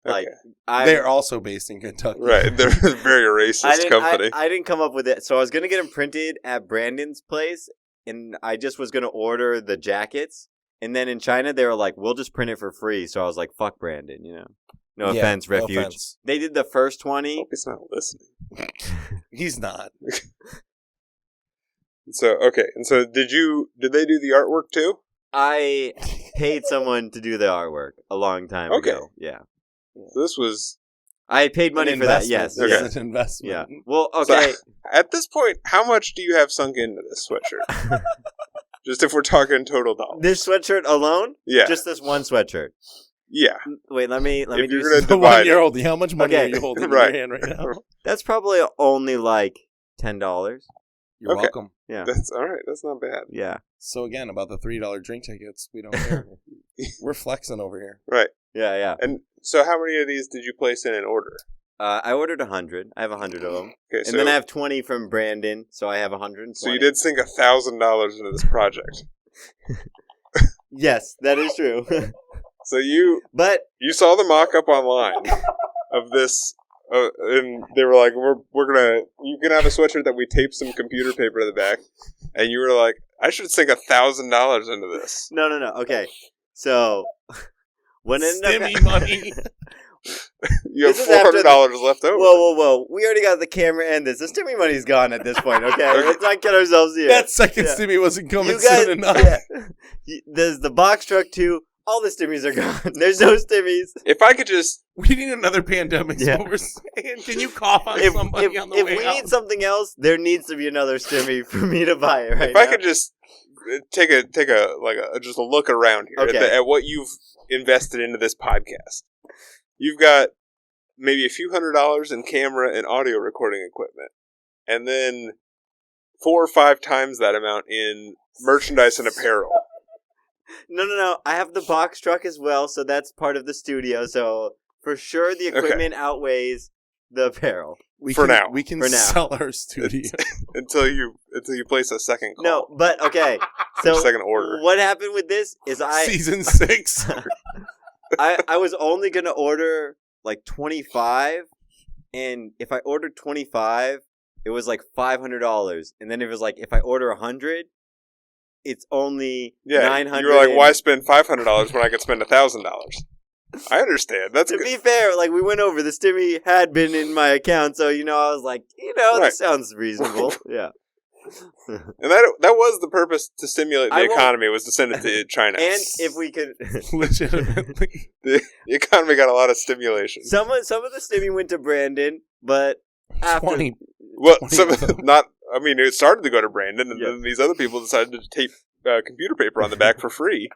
Speaker 1: Like,
Speaker 3: Okay.
Speaker 2: They're also based in Kentucky.
Speaker 3: Right. They're a very racist company.
Speaker 1: I didn't come up with it. So I was going to get them printed at Brandon's place, and I just was going to order the jackets. And then in China, they were like, we'll just print it for free. So I was like, fuck Brandon, you know. No
Speaker 2: Yeah,
Speaker 1: offense,
Speaker 2: no
Speaker 1: Refuge.
Speaker 2: offense.
Speaker 1: They did the first
Speaker 3: I
Speaker 1: 20.
Speaker 3: hope he's not listening.
Speaker 2: He's not.
Speaker 3: So okay, and so did they do the artwork too?
Speaker 1: I paid someone to do the artwork a long time
Speaker 3: Okay.
Speaker 1: ago. Yeah.
Speaker 3: So this was
Speaker 1: I paid money
Speaker 2: An
Speaker 1: for that,
Speaker 2: investment.
Speaker 1: yes.
Speaker 3: Okay.
Speaker 1: Yeah.
Speaker 2: It's an investment.
Speaker 1: Yeah. Well, okay.
Speaker 3: at this point. How much do you have sunk into this sweatshirt? Just if we're talking total dollars.
Speaker 1: This sweatshirt alone?
Speaker 3: Yeah.
Speaker 1: Just this one sweatshirt.
Speaker 3: Yeah.
Speaker 1: Wait, let me
Speaker 3: If
Speaker 1: do
Speaker 3: you're
Speaker 1: some-
Speaker 3: gonna
Speaker 2: The
Speaker 3: divide
Speaker 2: one you're
Speaker 3: it.
Speaker 2: holding. How much money
Speaker 1: Okay.
Speaker 2: are you holding
Speaker 3: Right.
Speaker 2: in your hand right now?
Speaker 1: That's probably only like $10.
Speaker 2: You're
Speaker 3: Okay.
Speaker 2: welcome.
Speaker 1: Yeah.
Speaker 3: That's all right. That's not bad.
Speaker 1: Yeah.
Speaker 2: So again, about the $3 drink tickets, we don't care. We're flexing over here.
Speaker 3: Right.
Speaker 1: Yeah, yeah.
Speaker 3: And so, how many of these did you place in an order?
Speaker 1: I ordered 100. I have 100 of them.
Speaker 3: Okay.
Speaker 1: And
Speaker 3: So
Speaker 1: then I have 20 from Brandon, so I have 120.
Speaker 3: so you did sink $1,000 into this project.
Speaker 1: Yes, that is true.
Speaker 3: So you
Speaker 1: But
Speaker 3: saw the mock-up online of this, and they were like, you can have a sweatshirt that we tape some computer paper to the back, and you were like, I should sink $1,000 into this.
Speaker 1: no. Okay. So when it ended
Speaker 2: Stimmy money.
Speaker 3: You have
Speaker 1: This is after
Speaker 3: $400 left over.
Speaker 1: Whoa. We already got the camera and this. The stimmy money's gone at this point, okay? Let's not get ourselves here.
Speaker 2: That second stimmy wasn't coming
Speaker 1: You guys,
Speaker 2: soon enough.
Speaker 1: There's the box truck too. All the stimmies are gone. There's no stimmies.
Speaker 3: If I could just...
Speaker 2: We need another pandemic, is what we're saying. Can you cough on somebody on the way
Speaker 1: If we need something else, there needs to be another stimmy for me to buy it right now.
Speaker 3: If I could just take a just a look around here at what you've invested into this podcast. You've got maybe a few $100s in camera and audio recording equipment, and then 4 or 5 times that amount in merchandise and apparel.
Speaker 1: No. I have the box truck as well, so that's part of the studio. So for sure, the equipment outweighs the apparel.
Speaker 2: We
Speaker 3: can
Speaker 2: sell our studio
Speaker 3: until you place a second call.
Speaker 1: No, but okay. So
Speaker 3: second order.
Speaker 1: What happened with this is
Speaker 2: season 6.
Speaker 1: I was only gonna order like 25, and if I ordered 25, it was like $500, and then it was like if I order 100, it's only $900.
Speaker 3: You were like, why spend $500 when I could spend $1,000? I understand. That's
Speaker 1: to
Speaker 3: good.
Speaker 1: be fair. Like we went over, the stimmy had been in my account, so I was like, this sounds reasonable. Yeah.
Speaker 3: And that was the purpose to stimulate the economy, was to send it to China.
Speaker 1: And if we could,
Speaker 2: legitimately,
Speaker 3: the economy got a lot of stimulation.
Speaker 1: Some of the stimmy went to Brandon, but after
Speaker 2: 20.
Speaker 3: Well, it started to go to Brandon, and then these other people decided to tape computer paper on the back for free.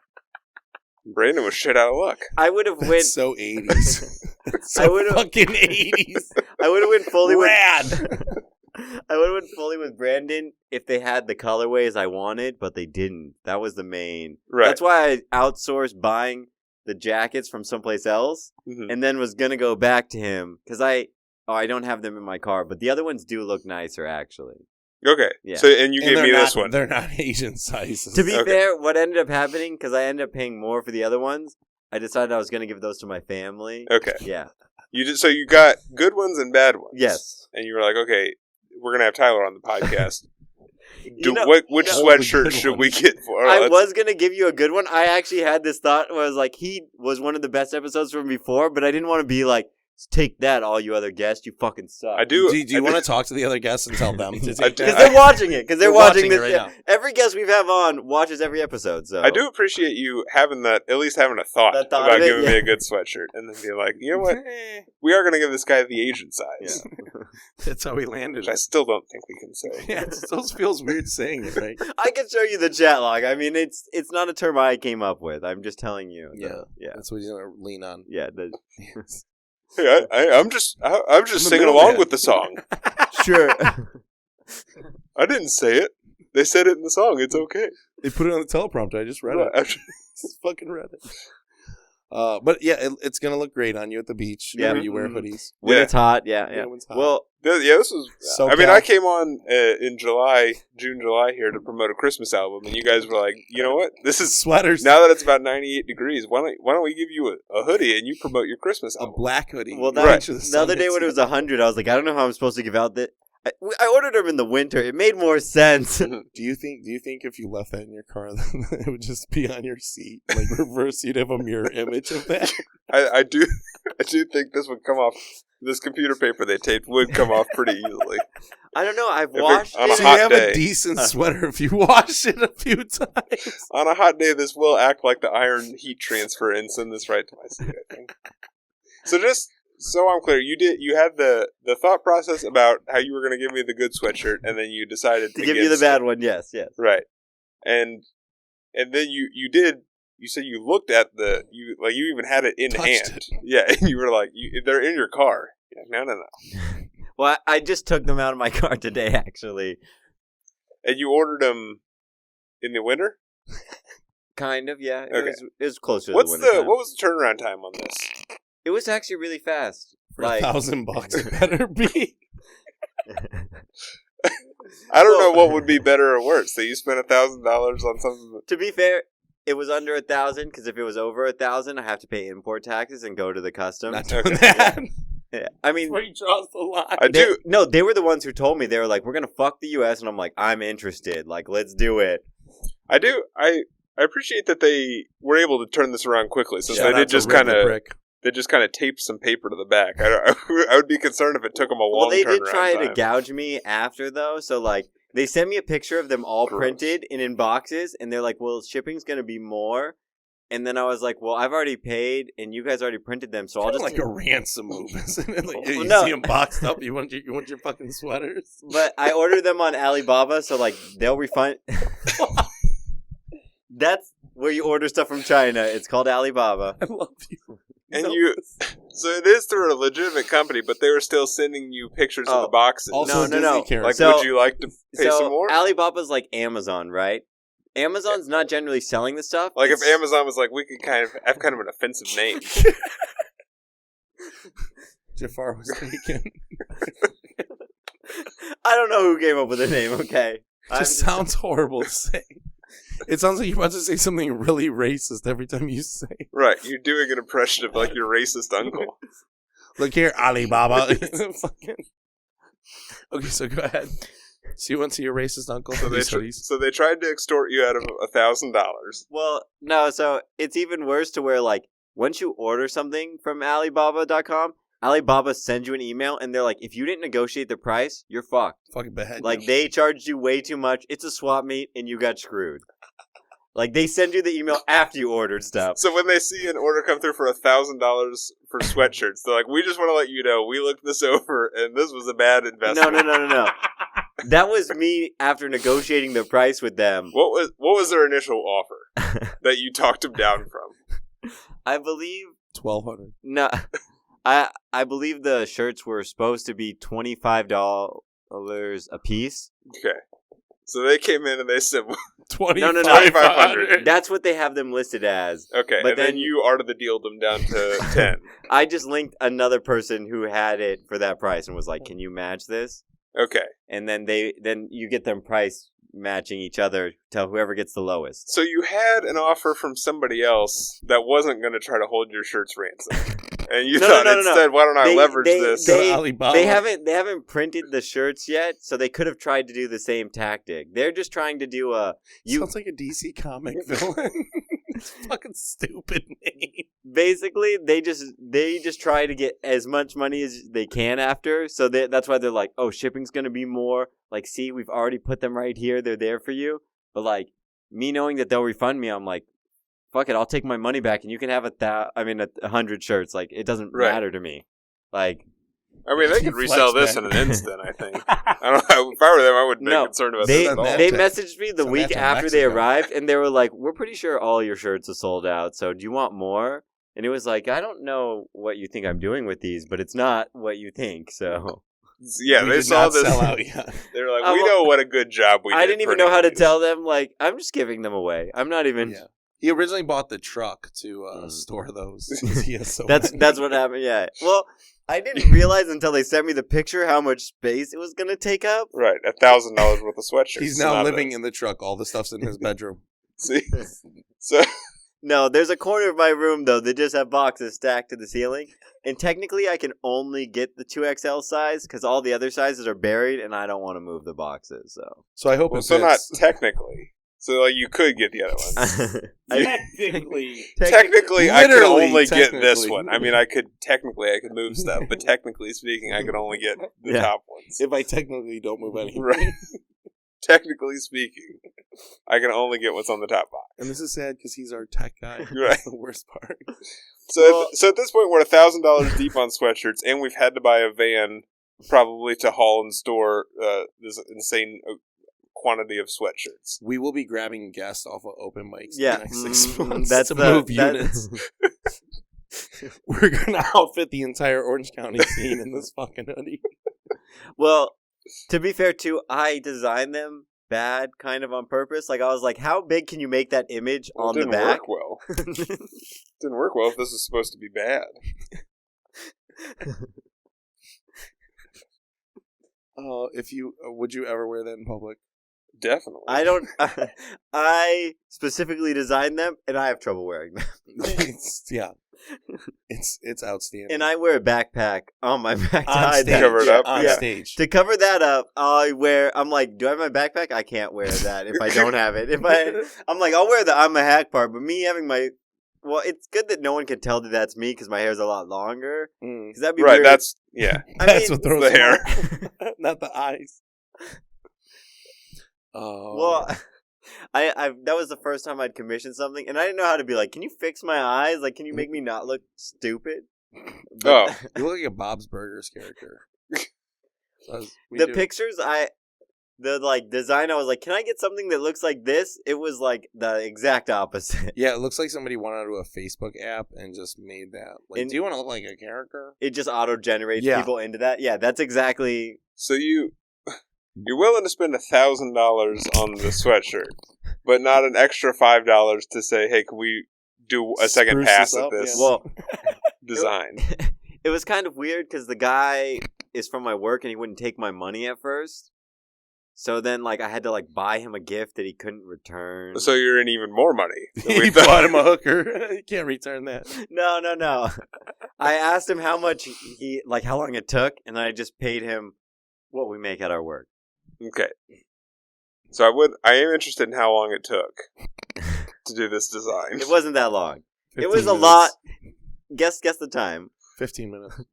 Speaker 3: Brandon was shit out of luck.
Speaker 1: I would have went
Speaker 2: so 80s. Fucking 80s.
Speaker 1: I would have went fully
Speaker 2: rad.
Speaker 1: I would have went fully with Brandon if they had the colorways I wanted, but they didn't. That was the main.
Speaker 3: Right.
Speaker 1: That's why I outsourced buying the jackets from someplace else, and then was gonna go back to him because I don't have them in my car, but the other ones do look nicer actually.
Speaker 3: Okay.
Speaker 1: Yeah.
Speaker 3: So, and you gave me this one.
Speaker 2: They're not Asian sizes.
Speaker 1: To be fair, what ended up happening, because I ended up paying more for the other ones, I decided I was going to give those to my family.
Speaker 3: Okay.
Speaker 1: Yeah.
Speaker 3: So you got good ones and bad ones.
Speaker 1: Yes.
Speaker 3: And you were like, okay, we're going to have Tyler on the podcast. Which
Speaker 1: know,
Speaker 3: sweatshirt should we get for?
Speaker 1: I was going to give you a good one. I actually had this thought where I was like, he was one of the best episodes from before, but I didn't want to be like, take that, all you other guests. You fucking suck.
Speaker 3: I do.
Speaker 2: Do you want to talk to the other guests and tell them?
Speaker 1: Because they're watching it. Because they're watching this
Speaker 2: right now.
Speaker 1: Every guest we've had on watches every episode. So
Speaker 3: I do appreciate you having at least having a thought about giving me a good sweatshirt, and then being like, you know what, we are going to give this guy the Asian size.
Speaker 2: Yeah. That's how we landed.
Speaker 3: Which I still don't think we can say.
Speaker 2: Yeah, it still feels weird saying it, right?
Speaker 1: I can show you the chat log. I mean, it's not a term I came up with. I'm just telling you.
Speaker 2: Yeah. That's what he's going to lean on.
Speaker 1: Yeah.
Speaker 3: Hey, I'm just singing along with the song.
Speaker 1: Sure.
Speaker 3: I didn't say it. They said it in the song. It's okay.
Speaker 2: They put it on the teleprompter. I just read it. I just fucking read it. But yeah, it's gonna look great on you at the beach.
Speaker 1: Yeah,
Speaker 2: you wear hoodies
Speaker 1: when it's hot. Yeah.
Speaker 2: When it's hot.
Speaker 1: Well,
Speaker 3: this was.
Speaker 2: So
Speaker 3: I came on in June, July here to promote a Christmas album, and you guys were like, you know what? This is
Speaker 2: sweaters.
Speaker 3: Now that it's about 98 degrees, why don't we give you a hoodie and you promote your Christmas album?
Speaker 2: A black hoodie.
Speaker 1: Well, the other day when it was 100, I was like, I don't know how I'm supposed to give out that. I ordered them in the winter. It made more sense.
Speaker 2: Do you think if you left that in your car, then it would just be on your seat, like reverse? You'd have a mirror image of that.
Speaker 3: I do think this would come off. This computer paper they taped would come off pretty easily.
Speaker 1: I don't know. I've washed
Speaker 3: on
Speaker 1: it.
Speaker 3: a hot
Speaker 2: you have
Speaker 3: day.
Speaker 2: A decent sweater if you wash it a few times.
Speaker 3: On a hot day, this will act like the iron heat transfer and send this right to my seat, I think. So just so I'm clear, you had the thought process about how you were going to give me the good sweatshirt, and then you decided to
Speaker 1: give you the bad one. Yes.
Speaker 3: Right, and then you did. You said you looked at you even had it in hand. Yeah, and you were like, they're in your car. Yeah, no.
Speaker 1: Well, I just took them out of my car today, actually.
Speaker 3: And you ordered them in the winter?
Speaker 1: Kind of, yeah.
Speaker 3: Okay.
Speaker 1: It was closer to the winter time.
Speaker 3: What was the turnaround time on this?
Speaker 1: It was actually really fast.
Speaker 2: For $1,000, it better be.
Speaker 3: I don't know what would be better or worse. That you spent $1,000 on something.
Speaker 1: To be fair, it was under 1,000 because if it was over 1,000, I have to pay import taxes and go to the customs.
Speaker 2: Not doing that.
Speaker 1: Yeah. I mean,
Speaker 2: where he draws the line.
Speaker 3: I do.
Speaker 1: No, they were the ones who told me. They were like, "We're gonna fuck the U.S." and I'm like, "I'm interested. Like, let's do it."
Speaker 3: I do. I appreciate that they were able to turn this around quickly, since they did just kind of they just kind of taped some paper to the back. I would be concerned if it took them a long turnaround time.
Speaker 1: Well, they did try to gouge me after, though. So, like, they sent me a picture of them all printed and in boxes, and they're like, well, shipping's going to be more. And then I was like, well, I've already paid, and you guys already printed them, so I'll just...
Speaker 2: like a ransom move, isn't it? Like, you
Speaker 1: no.
Speaker 2: see them boxed up, you want your fucking sweaters?
Speaker 1: But I ordered them on Alibaba, so, like, they'll refund... That's where you order stuff from China. It's called Alibaba.
Speaker 2: I love you.
Speaker 3: And so it is through a legitimate company, but they were still sending you pictures of the boxes.
Speaker 2: Also
Speaker 1: No.
Speaker 3: Like, would you like to pay some more?
Speaker 1: Alibaba's like Amazon, right? Amazon's not generally selling the stuff.
Speaker 3: Like, if Amazon was like, we could have kind of an offensive name.
Speaker 2: Jafar was thinking.
Speaker 1: I don't know who came up with the name, okay?
Speaker 2: It just sounds horrible to say. It sounds like you're about to say something really racist every time you say it.
Speaker 3: Right, you're doing an impression of, like, your racist uncle.
Speaker 2: Look here, Alibaba. Okay, so go ahead. So you went to your racist uncle for these hoodies?
Speaker 3: So they tried to extort you out of $1,000.
Speaker 1: Well, no, so it's even worse to where, like, once you order something from Alibaba.com, Alibaba sends you an email, and they're like, if you didn't negotiate the price, you're fucked.
Speaker 2: Fucking bad.
Speaker 1: Like, they charged you way too much. It's a swap meet, and you got screwed. Like, they send you the email after you ordered stuff.
Speaker 3: So when they see an order come through for $1,000 for sweatshirts, they're like, we just want to let you know, we looked this over, and this was a bad investment.
Speaker 1: No. That was me after negotiating the price with them.
Speaker 3: What was their initial offer that you talked them down from?
Speaker 1: I believe...
Speaker 2: $1,200.
Speaker 1: No, I believe the shirts were supposed to be $25 a piece.
Speaker 3: Okay. So they came in and they said...
Speaker 1: $2,500. That's what they have them listed as.
Speaker 3: Okay, but then you arted the deal them down to 10.
Speaker 1: I just linked another person who had it for that price and was like, can you match this?
Speaker 3: Okay.
Speaker 1: And then you get them price matching each other till whoever gets the lowest.
Speaker 3: So you had an offer from somebody else that wasn't going to try to hold your shirts ransom. And you thought instead, why don't I leverage this?
Speaker 1: They haven't printed the shirts yet, so they could have tried to do the same tactic. They're just trying to do
Speaker 2: sounds like a DC comic villain. It's a fucking stupid name.
Speaker 1: Basically, they just try to get as much money as they can after. So that's why they're like, oh, shipping's going to be more. Like, see, we've already put them right here. They're there for you. But, like, me knowing that they'll refund me, I'm like, fuck it, I'll take my money back and you can have 100 shirts. Like, it doesn't matter to me. Like,
Speaker 3: I mean, they could resell this in an instant, I think. I don't know. If I were them, I wouldn't be concerned about this at all.
Speaker 1: They messaged me the week after they arrived, and they were like, we're pretty sure all your shirts are sold out, so do you want more? And it was like, I don't know what you think I'm doing with these, but it's not what you think, so...
Speaker 3: Yeah, they saw this.
Speaker 2: Sell out yet.
Speaker 3: They were like, we know what a good job we did.
Speaker 1: I didn't even know how to tell them, like, I'm just giving them away. I'm not even...
Speaker 2: Yeah. He originally bought the truck to store those. He has so
Speaker 1: that's what happened, yeah. Well, I didn't realize until they sent me the picture how much space it was going to take up.
Speaker 3: Right, $1,000 worth of sweatshirts.
Speaker 2: He's now living in the truck. All the stuff's in his bedroom.
Speaker 3: See? So...
Speaker 1: No, there's a corner of my room, though, that just have boxes stacked to the ceiling. And technically, I can only get the 2XL size because all the other sizes are buried, and I don't want to move the boxes. So
Speaker 2: I hope it fits. So
Speaker 3: not technically. So like you could get the other ones.
Speaker 2: Technically,
Speaker 3: I could only get this one. I mean, I could move stuff, but technically speaking, I could only get the top ones.
Speaker 2: If I technically don't move anything.
Speaker 3: Right. Technically speaking, I can only get what's on the top box.
Speaker 2: And this is sad because he's our tech guy.
Speaker 3: Right.
Speaker 2: That's the worst part.
Speaker 3: So at this point, we're $1,000 deep on sweatshirts, and we've had to buy a van probably to haul and store this insane quantity of sweatshirts.
Speaker 2: We will be grabbing guests off of open mics
Speaker 1: in the
Speaker 2: next 6 months.
Speaker 1: That's
Speaker 2: move units. We're going to outfit the entire Orange County scene in this fucking hoodie.
Speaker 1: Well, to be fair, too, I designed them bad kind of on purpose. Like, I was like, how big can you make that image on the back?
Speaker 3: Didn't work well if this is supposed to be bad.
Speaker 2: Would you ever wear that in public?
Speaker 3: Definitely.
Speaker 1: I don't. I specifically designed them, and I have trouble wearing them.
Speaker 2: It's outstanding.
Speaker 1: And I wear a backpack on my back to hide
Speaker 3: that. Cover it up
Speaker 2: on stage.
Speaker 1: To cover that up, I'm like, do I have my backpack? I can't wear that if I don't have it. I'm like, I'll wear the I'm a hack part, but me having my Well, it's good that no one can tell that that's me because my hair's a lot longer. Because that'd be
Speaker 3: Right,
Speaker 1: weird.
Speaker 3: that's, yeah.
Speaker 2: That's what throws
Speaker 3: the
Speaker 2: them
Speaker 3: hair.
Speaker 2: off. Not the eyes. Oh.
Speaker 1: Well, I that was the first time I'd commissioned something, and I didn't know how to be like, can you fix my eyes? Like, can you make me not look stupid? But
Speaker 2: You look like a Bob's Burgers character.
Speaker 1: the pictures, the like design, I was like, can I get something that looks like this? It was like the exact opposite.
Speaker 2: Yeah, it looks like somebody went onto a Facebook app and just made that. Like,
Speaker 1: And-
Speaker 2: do you want to look like a character?
Speaker 1: It just auto-generates
Speaker 2: Yeah.
Speaker 1: people into that. Yeah, that's exactly...
Speaker 3: So you're willing to spend $1,000 on the sweatshirt, but not an extra $5 to say, hey, can we do a second
Speaker 2: Spruce
Speaker 3: pass
Speaker 2: this
Speaker 3: at
Speaker 2: up,
Speaker 3: this
Speaker 2: yeah.
Speaker 1: Well,
Speaker 3: design?
Speaker 1: it was kind of weird because the guy is from my work and he wouldn't take my money at first. So then, like, I had to, like, buy him a gift that he couldn't return.
Speaker 3: So you're in even more money. than we
Speaker 2: He
Speaker 3: thought.
Speaker 2: bought him a hooker. You can't return that.
Speaker 1: No. I asked him how much how long it took, and I just paid him what we make at our work.
Speaker 3: Okay. So I am interested in how long it took to do this design.
Speaker 1: It wasn't that long. It
Speaker 2: 15
Speaker 1: was a
Speaker 2: minutes.
Speaker 1: lot. Guess the time.
Speaker 2: 15 minutes.
Speaker 1: It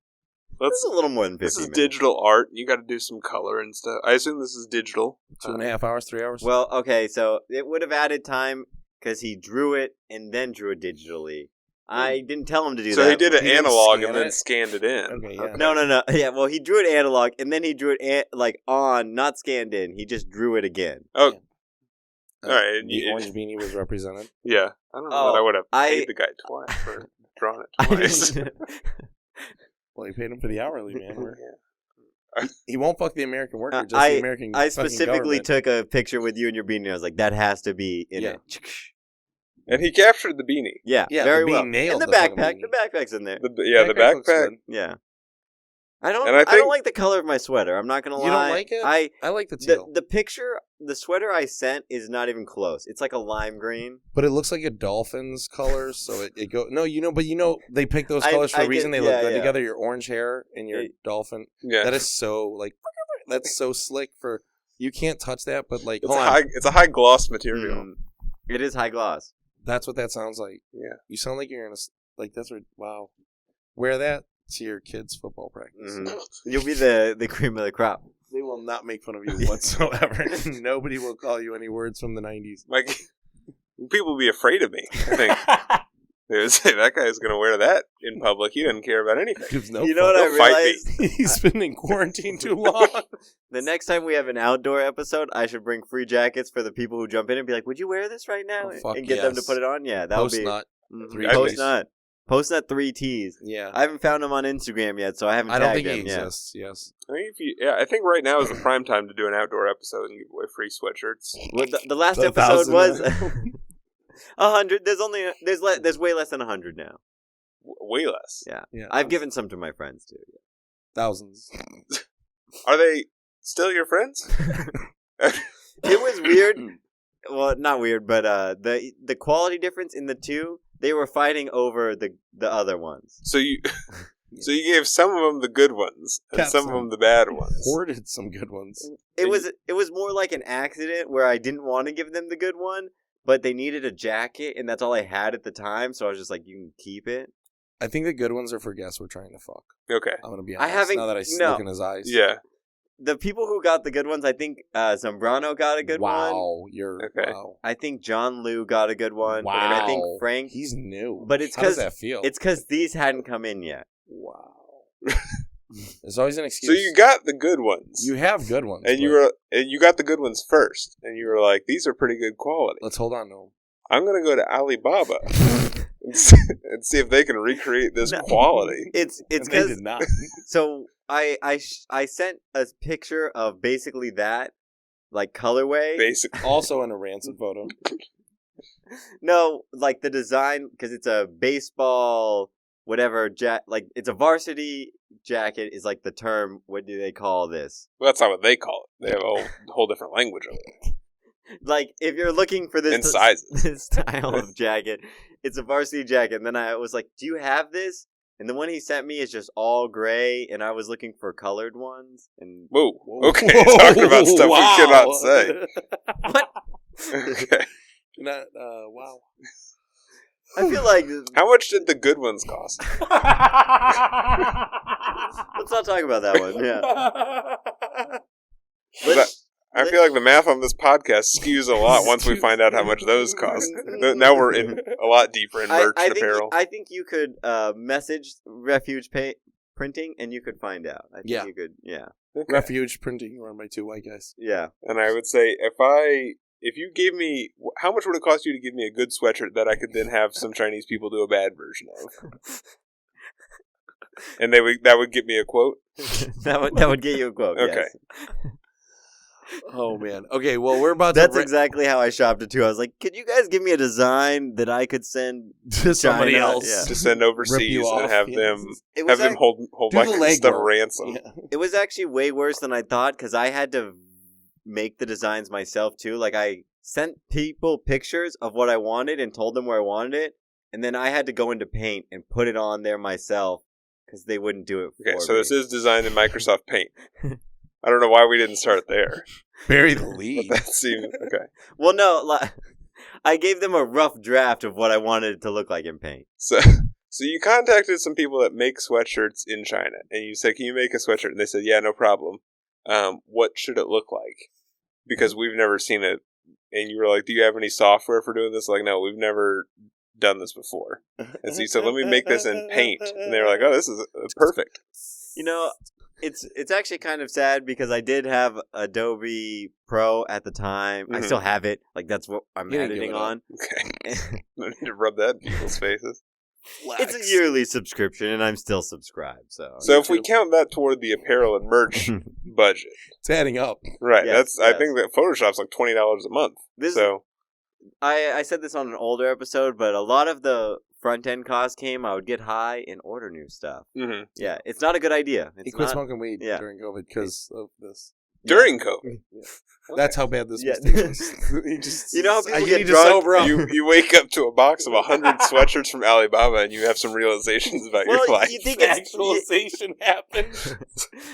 Speaker 1: was a little more than 15
Speaker 3: This is
Speaker 1: minutes.
Speaker 3: digital art. You got to do some color and stuff. I assume this is digital.
Speaker 2: 2.5 hours, 3 hours?
Speaker 1: Well, okay, so it would have added time because he drew it and then drew it digitally. I didn't tell him to do
Speaker 3: So
Speaker 1: that.
Speaker 3: he did it
Speaker 2: He didn't
Speaker 3: analog
Speaker 2: scan
Speaker 3: and then
Speaker 2: it?
Speaker 3: scanned it in.
Speaker 2: Okay, yeah.
Speaker 1: No. Yeah, well, he drew it analog and then he drew it on, not scanned in. He just drew it again.
Speaker 3: Oh,
Speaker 2: Uh,
Speaker 3: all right.
Speaker 2: The orange beanie was represented.
Speaker 3: Yeah. I don't know
Speaker 1: Oh,
Speaker 3: that I would have
Speaker 1: I-
Speaker 3: paid the guy twice for drawing it
Speaker 1: I
Speaker 3: twice.
Speaker 1: didn't-
Speaker 2: Well, he paid him for the hourly, man.
Speaker 3: Yeah.
Speaker 2: He won't fuck the American worker, just
Speaker 1: I-
Speaker 2: the American
Speaker 1: I
Speaker 2: fucking
Speaker 1: specifically
Speaker 2: government.
Speaker 1: took a picture with you and your beanie. And I was like, that has to be in
Speaker 2: Yeah.
Speaker 1: it.
Speaker 3: And he captured the beanie.
Speaker 1: Yeah,
Speaker 2: Yeah,
Speaker 1: very
Speaker 2: the beanie
Speaker 1: well.
Speaker 2: nailed
Speaker 1: And the
Speaker 2: the fucking
Speaker 1: backpack.
Speaker 2: beanie.
Speaker 1: The backpack's in there.
Speaker 3: The
Speaker 2: looks
Speaker 3: backpack.
Speaker 2: good.
Speaker 1: Yeah. I don't
Speaker 3: And I
Speaker 1: I
Speaker 3: think-
Speaker 1: don't like the color of my sweater. I'm not gonna lie.
Speaker 2: You don't like it? I like the teal.
Speaker 1: The picture, the sweater I sent is not even close. It's like a lime green.
Speaker 2: But it looks like a dolphin's colors, so it go. No, but they pick those
Speaker 1: I-
Speaker 2: colors for
Speaker 1: I
Speaker 2: a reason.
Speaker 1: get-
Speaker 2: They look
Speaker 1: yeah,
Speaker 2: good
Speaker 1: yeah.
Speaker 2: together. Your orange hair and your dolphin.
Speaker 3: Yeah.
Speaker 2: That is so like. That's so slick for. You can't touch that, but like,
Speaker 3: It's
Speaker 2: hold
Speaker 3: a
Speaker 2: on.
Speaker 3: high gloss material.
Speaker 1: Mm. It is high gloss.
Speaker 2: That's what that sounds like.
Speaker 3: Yeah.
Speaker 2: You sound like you're in a like. That's what. Wow. Wear that to your kids' football practice.
Speaker 1: Mhm. You'll be the cream of the crop.
Speaker 2: They will not make fun of you whatsoever. Nobody will call you any words from the 90s.
Speaker 3: Like, people would be afraid of me. I think they would say that guy's going to wear that in public. He doesn't care about anything.
Speaker 2: Gives no
Speaker 1: You know what I
Speaker 3: Don't fight me.
Speaker 1: realized?
Speaker 2: He's been in quarantine too long.
Speaker 1: The next time we have an outdoor episode, I should bring free jackets for the people who jump in and be like, "Would you wear this right now?"
Speaker 2: Oh, fuck
Speaker 1: and get them to
Speaker 2: yes.
Speaker 1: put it on. Yeah, that would
Speaker 2: Post
Speaker 1: be
Speaker 2: nut.
Speaker 1: Mhm.
Speaker 2: 3
Speaker 1: Post
Speaker 3: T's.
Speaker 1: nut. Post nut 3 T's.
Speaker 2: Yeah.
Speaker 1: I haven't found him on Instagram yet, so I haven't.
Speaker 2: I don't
Speaker 1: tagged
Speaker 2: think he
Speaker 1: him. Yeah.
Speaker 2: exists. Yes.
Speaker 3: I think right now is the prime time to do an outdoor episode and give away free sweatshirts.
Speaker 1: Well, the last
Speaker 2: The
Speaker 1: episode
Speaker 2: 1,000.
Speaker 1: was 100. There's way less than 100 now.
Speaker 3: Way less.
Speaker 1: Yeah,
Speaker 2: Yeah.
Speaker 1: I've given some to my friends too.
Speaker 2: thousands.
Speaker 3: Are they still your friends?
Speaker 1: It was weird. Well, not weird, but the quality difference in the two, they were fighting over the other ones.
Speaker 3: So you gave some of them the good ones and
Speaker 2: Kept
Speaker 3: some of
Speaker 2: some.
Speaker 3: them the bad ones.
Speaker 2: Hoarded some good ones.
Speaker 1: It was more like an accident where I didn't want to give them the good one, but they needed a jacket, and that's all I had at the time. So I was just like, "You can keep it."
Speaker 2: I think the good ones are for guests we're trying to fuck.
Speaker 3: Okay.
Speaker 2: I'm gonna be
Speaker 1: I
Speaker 2: honest.
Speaker 1: haven't-
Speaker 2: Now that I
Speaker 1: no.
Speaker 2: look in his eyes.
Speaker 3: Yeah.
Speaker 1: The people who got the good ones, I think Zambrano got a good one.
Speaker 2: Wow. You're
Speaker 3: Okay.
Speaker 2: wow.
Speaker 1: I think John Liu got a good one,
Speaker 2: Wow.
Speaker 1: and I think Frank.
Speaker 2: He's new.
Speaker 1: But it's
Speaker 2: How does
Speaker 1: 'cause-
Speaker 2: that feel?
Speaker 1: It's because these hadn't come in yet.
Speaker 2: wow. There's always an
Speaker 3: So
Speaker 2: excuse.
Speaker 3: you got the good ones.
Speaker 2: You have good ones.
Speaker 3: and you got the good ones first, and you were like, "These are pretty good quality."
Speaker 2: Let's hold on to them.
Speaker 3: I'm gonna go to Alibaba and see if they can recreate this
Speaker 1: No.
Speaker 3: quality.
Speaker 1: It's
Speaker 2: They
Speaker 1: because
Speaker 2: did not.
Speaker 1: so I sent a picture of basically that, like colorway.
Speaker 3: Basically,
Speaker 2: Also in a rancid photo.
Speaker 1: No, like the design, because it's a baseball whatever like it's a varsity jacket is like the term. What do they call this?
Speaker 3: well, that's not what they call it. They have a whole different language of it
Speaker 1: Like if you're looking for this
Speaker 3: and sizes.
Speaker 1: this style of jacket, it's a varsity jacket. And then I was like, "Do you have this?" And the one he sent me is just all gray, and I was looking for colored ones. And
Speaker 3: Whoa. Okay, talking about stuff we cannot say.
Speaker 1: what?
Speaker 3: Okay.
Speaker 2: Not, wow.
Speaker 1: I feel like
Speaker 3: How much did the good ones cost?
Speaker 1: let's not talk about that one. Yeah.
Speaker 3: I feel like the math on this podcast skews a lot once we find out how much those cost. Now we're in a lot deeper in merch and apparel.
Speaker 1: I think you could message Refuge Printing and you could find out. I think you could, yeah.
Speaker 2: Okay. Refuge Printing run by 2 white guys.
Speaker 1: Yeah.
Speaker 3: And I would say if you gave me, how much would it cost you to give me a good sweatshirt that I could then have some Chinese people do a bad version of? And that would get me a quote?
Speaker 1: that would get you a quote.
Speaker 3: Okay.
Speaker 1: Yes.
Speaker 2: Oh man. Okay, well we're about
Speaker 1: That's exactly how I shopped it too. I was like, could you guys give me a design that I could send
Speaker 2: to somebody
Speaker 1: China?
Speaker 2: else
Speaker 1: Yeah.
Speaker 3: To send overseas and have them hold my stuff ransom.
Speaker 2: Yeah.
Speaker 1: It was actually way worse than I thought because I had to make the designs myself too. Like I sent people pictures of what I wanted and told them where I wanted it, and then I had to go into Paint and put it on there myself because they wouldn't do it for me.
Speaker 3: Okay, so this is designed in Microsoft Paint. I don't know why we didn't start there.
Speaker 2: Bury the lead.
Speaker 3: But that seems okay.
Speaker 1: Well, no, I gave them a rough draft of what I wanted it to look like in Paint.
Speaker 3: So you contacted some people that make sweatshirts in China, and you said, "Can you make a sweatshirt?" And they said, "Yeah, no problem." What should it look like? Because we've never seen it. And you were like, "Do you have any software for doing this?" Like, no, we've never done this before. And so you said, "Let me make this in Paint." And they were like, "Oh, this is perfect."
Speaker 1: You know, it's actually kind of sad because I did have Adobe Pro at the time.
Speaker 3: Mm-hmm.
Speaker 1: I still have it. Like that's what I'm editing on.
Speaker 3: Okay. No need to rub that in people's faces.
Speaker 1: It's a yearly subscription, and I'm still subscribed. So
Speaker 3: if we count that toward the apparel and merch budget,
Speaker 2: it's adding up.
Speaker 3: Right.
Speaker 1: Yes,
Speaker 3: I think that Photoshop's like $20 a month.
Speaker 1: I said this on an older episode, but a lot of the front end costs came. I would get high and order new stuff.
Speaker 3: Mm-hmm.
Speaker 1: Yeah, it's not a good idea.
Speaker 2: He quit smoking weed during COVID because of this.
Speaker 3: During COVID.
Speaker 2: Yeah. Okay. That's how bad this mistake was.
Speaker 1: You know how people
Speaker 2: get
Speaker 1: get drunk?
Speaker 2: sober up.
Speaker 3: You wake up to a box of 100 sweatshirts from Alibaba and you have some realizations about your life.
Speaker 1: You think
Speaker 2: actualization happened.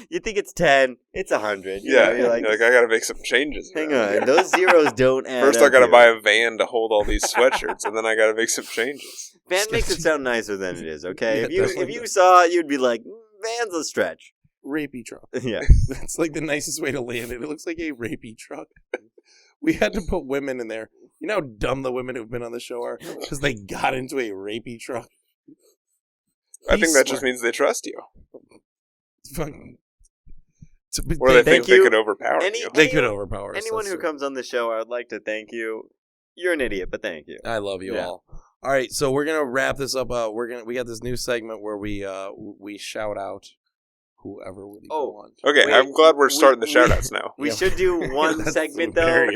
Speaker 1: You think it's 10, it's 100.
Speaker 3: Yeah,
Speaker 1: you're like,
Speaker 3: I gotta make some changes.
Speaker 1: Hang on, those zeros don't add
Speaker 3: First
Speaker 1: up.
Speaker 3: I gotta
Speaker 1: here.
Speaker 3: buy a van to hold all these sweatshirts, and then I gotta make some changes.
Speaker 1: Van makes it sound nicer than it is, okay?
Speaker 2: Yeah,
Speaker 1: if you saw it, you'd be like, van's a stretch.
Speaker 2: Rapey truck.
Speaker 1: Yeah.
Speaker 2: That's like the nicest way to land it. It looks like a rapey truck. We had to put women in there. You know how dumb the women who've been on the show are? Because they got into a rapey truck.
Speaker 3: I think that just means they trust you. Or they think they could overpower you.
Speaker 2: They could overpower us.
Speaker 1: Anyone who comes on the show, I would like to thank you. You're an idiot, but thank you.
Speaker 2: I love you all. All right, so we're gonna wrap this up. We got this new segment where we shout out whoever we want.
Speaker 3: Okay, I'm glad we're starting the shout-outs now.
Speaker 1: We should do one segment, though.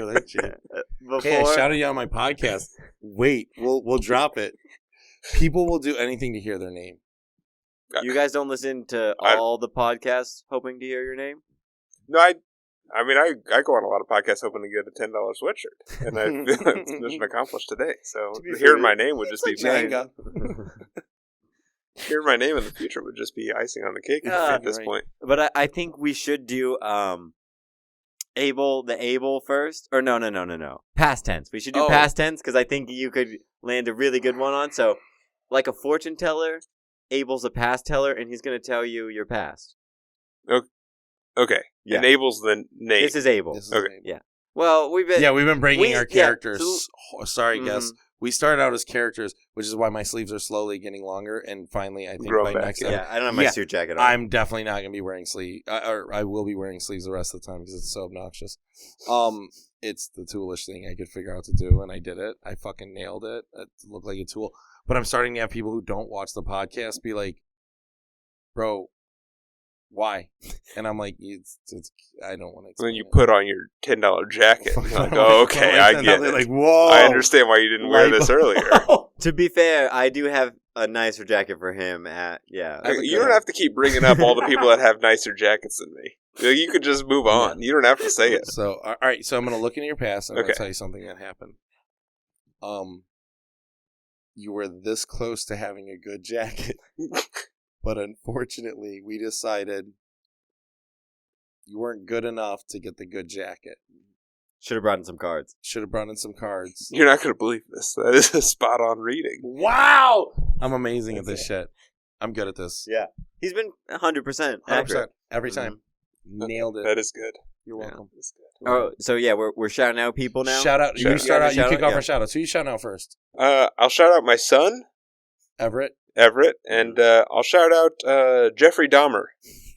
Speaker 2: Hey, I shouted you on my podcast. Wait, we'll drop it. People will do anything to hear their name.
Speaker 1: You guys don't listen to all the podcasts hoping to hear your name?
Speaker 3: No, I mean, I go on a lot of podcasts hoping to get a $10 sweatshirt, and I feel that's mission accomplished today. So hearing my name would just be
Speaker 2: Jenga.
Speaker 3: Hearing my name in the future would just be icing on the cake at this point.
Speaker 1: But I think we should do Able first. Or no. Past tense. We should do past tense because I think you could land a really good one on. So, like a fortune teller, Abel's a past teller, and he's going to tell you your past.
Speaker 3: Okay. Yeah. And Abel's the name.
Speaker 1: This is Able.
Speaker 3: Okay.
Speaker 1: Yeah. Well, we've been
Speaker 2: bringing our characters. Sorry, guys. We started out as characters, which is why my sleeves are slowly getting longer, and finally, I think by next time,
Speaker 1: I don't have my suit jacket on.
Speaker 2: I'm definitely not going to be wearing sleeves, or I will be wearing sleeves the rest of the time because it's so obnoxious. It's the toolish thing I could figure out to do, and I did it. I fucking nailed it. It looked like a tool. But I'm starting to have people who don't watch the podcast be like, bro, why? And I'm like, it's I don't want to.
Speaker 3: Then you put on your $10 jacket. You're like, oh, okay, I get it.
Speaker 2: Like, whoa,
Speaker 3: I understand why you didn't wear this earlier.
Speaker 1: To be fair, I do have a nicer jacket for him. You
Speaker 3: don't have to keep bringing up all the people that have nicer jackets than me. You could just move on. You don't have to say it.
Speaker 2: So, all right. So I'm going to look into your past and I'm going to tell you something that happened. You were this close to having a good jacket. But unfortunately, we decided you weren't good enough to get the good jacket.
Speaker 1: Should have brought in some cards.
Speaker 2: Should have brought in some cards.
Speaker 3: You're not going to believe this. That is a spot-on reading.
Speaker 2: Wow! I'm amazing at this shit. I'm good at this.
Speaker 1: Yeah. He's been 100%
Speaker 2: 100%
Speaker 1: accurate.
Speaker 2: every time. Nailed it.
Speaker 3: That is good.
Speaker 2: You're welcome.
Speaker 3: That is good.
Speaker 1: Oh, so yeah, we're shouting out people now.
Speaker 2: Shout out. You
Speaker 3: Shout-
Speaker 2: start out. You
Speaker 1: shout
Speaker 2: kick
Speaker 1: out?
Speaker 2: off
Speaker 1: Yeah.
Speaker 2: our shout outs. Who you shouting out first?
Speaker 3: I'll shout out my son,
Speaker 2: Everett.
Speaker 3: Everett, and I'll shout out Jeffrey Dahmer.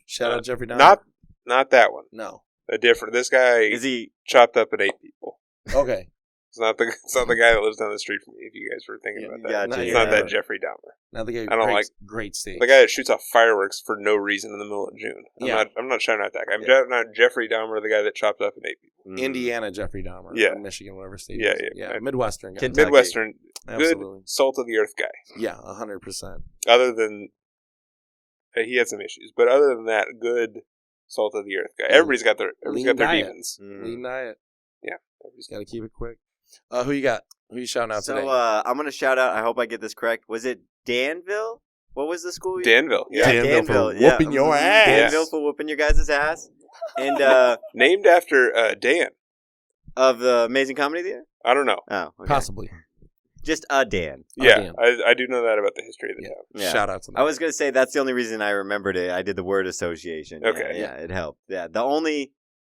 Speaker 2: Shout out Jeffrey Dahmer.
Speaker 3: Not that one.
Speaker 2: No.
Speaker 3: A different. This guy
Speaker 1: Is he?
Speaker 3: chopped up and ate people.
Speaker 2: Okay.
Speaker 3: It's not the guy that lives down the street from me. If you guys were thinking about that,
Speaker 1: Gotcha,
Speaker 3: it's
Speaker 2: yeah.
Speaker 3: not that Jeffrey Dahmer.
Speaker 2: Now the guy
Speaker 3: I don't
Speaker 2: breaks great steak.
Speaker 3: The guy that shoots off fireworks for no reason in the middle of June. I'm not shouting out that guy. I'm shouting out Jeffrey Dahmer, the guy that chopped up and ate people.
Speaker 2: Indiana Jeffrey Dahmer.
Speaker 3: Yeah.
Speaker 2: Or Michigan, whatever state.
Speaker 3: Yeah,
Speaker 2: it is.
Speaker 3: yeah.
Speaker 2: Midwestern guy.
Speaker 1: Kentucky.
Speaker 3: Midwestern,
Speaker 2: Absolutely.
Speaker 3: good salt of the earth guy.
Speaker 2: Yeah, 100%.
Speaker 3: Other than he had some issues, but other than that, good salt of the earth guy. Everybody's got their
Speaker 2: Lean diet.
Speaker 3: demons.
Speaker 2: Lean diet.
Speaker 3: Yeah,
Speaker 2: Just got to keep it quick. Who you got? Who you shouting out
Speaker 1: So
Speaker 2: today?
Speaker 1: I'm gonna shout out. I hope I get this correct. Was it Danville? What was the school?
Speaker 3: Danville. Yeah,
Speaker 2: Danville for whooping your ass.
Speaker 1: Danville for whooping your guys' ass. And
Speaker 3: named after Dan.
Speaker 1: of the Amazing Comedy Theater.
Speaker 3: I don't know.
Speaker 1: Oh, okay.
Speaker 2: Possibly.
Speaker 1: Just a Dan.
Speaker 3: Yeah,
Speaker 2: Dan.
Speaker 3: I do know that about the history of the town.
Speaker 1: Yeah.
Speaker 2: Shout out to them.
Speaker 1: I was gonna say that's the only reason I remembered it. I did the word association.
Speaker 3: Okay.
Speaker 1: Yeah, it helped. Yeah,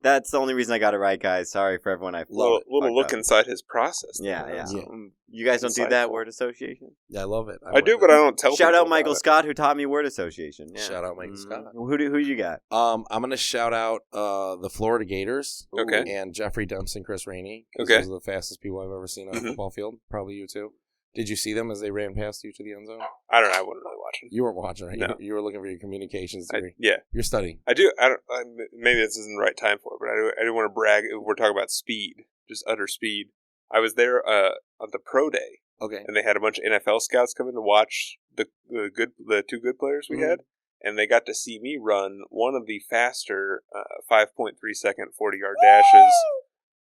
Speaker 1: that's the only reason I got it right, guys. Sorry for everyone I
Speaker 3: Little
Speaker 1: fucked
Speaker 3: look
Speaker 1: up.
Speaker 3: inside his process.
Speaker 1: Yeah.
Speaker 2: Yeah.
Speaker 1: You guys don't do that
Speaker 3: Insightful.
Speaker 1: word association.
Speaker 2: Yeah, I love it.
Speaker 3: I do, but I don't tell.
Speaker 1: Shout
Speaker 3: people
Speaker 1: out Michael
Speaker 3: about
Speaker 1: Scott who taught me word association. Yeah.
Speaker 2: Shout out Michael Scott.
Speaker 1: Who you got?
Speaker 2: I'm gonna shout out the Florida Gators.
Speaker 3: Okay.
Speaker 2: And Jeffrey Dempsey, Chris Rainey.
Speaker 3: Okay.
Speaker 2: Those are the fastest people I've ever seen on a football field. Probably you too. Did you see them as they ran past you to the end zone?
Speaker 3: it. I don't know. I wasn't really watching.
Speaker 2: You weren't watching, right?
Speaker 3: No.
Speaker 2: You were looking for your communications degree.
Speaker 3: Yeah,
Speaker 2: You're studying.
Speaker 3: I do. I don't. Maybe this isn't the right time for it, but I do want to brag. We're talking about speed, just utter speed. I was there on the pro day,
Speaker 2: Okay.
Speaker 3: and they had a bunch of NFL scouts come in to watch the two good players we had, and they got to see me run one of the faster 5.3 second 40-yard dashes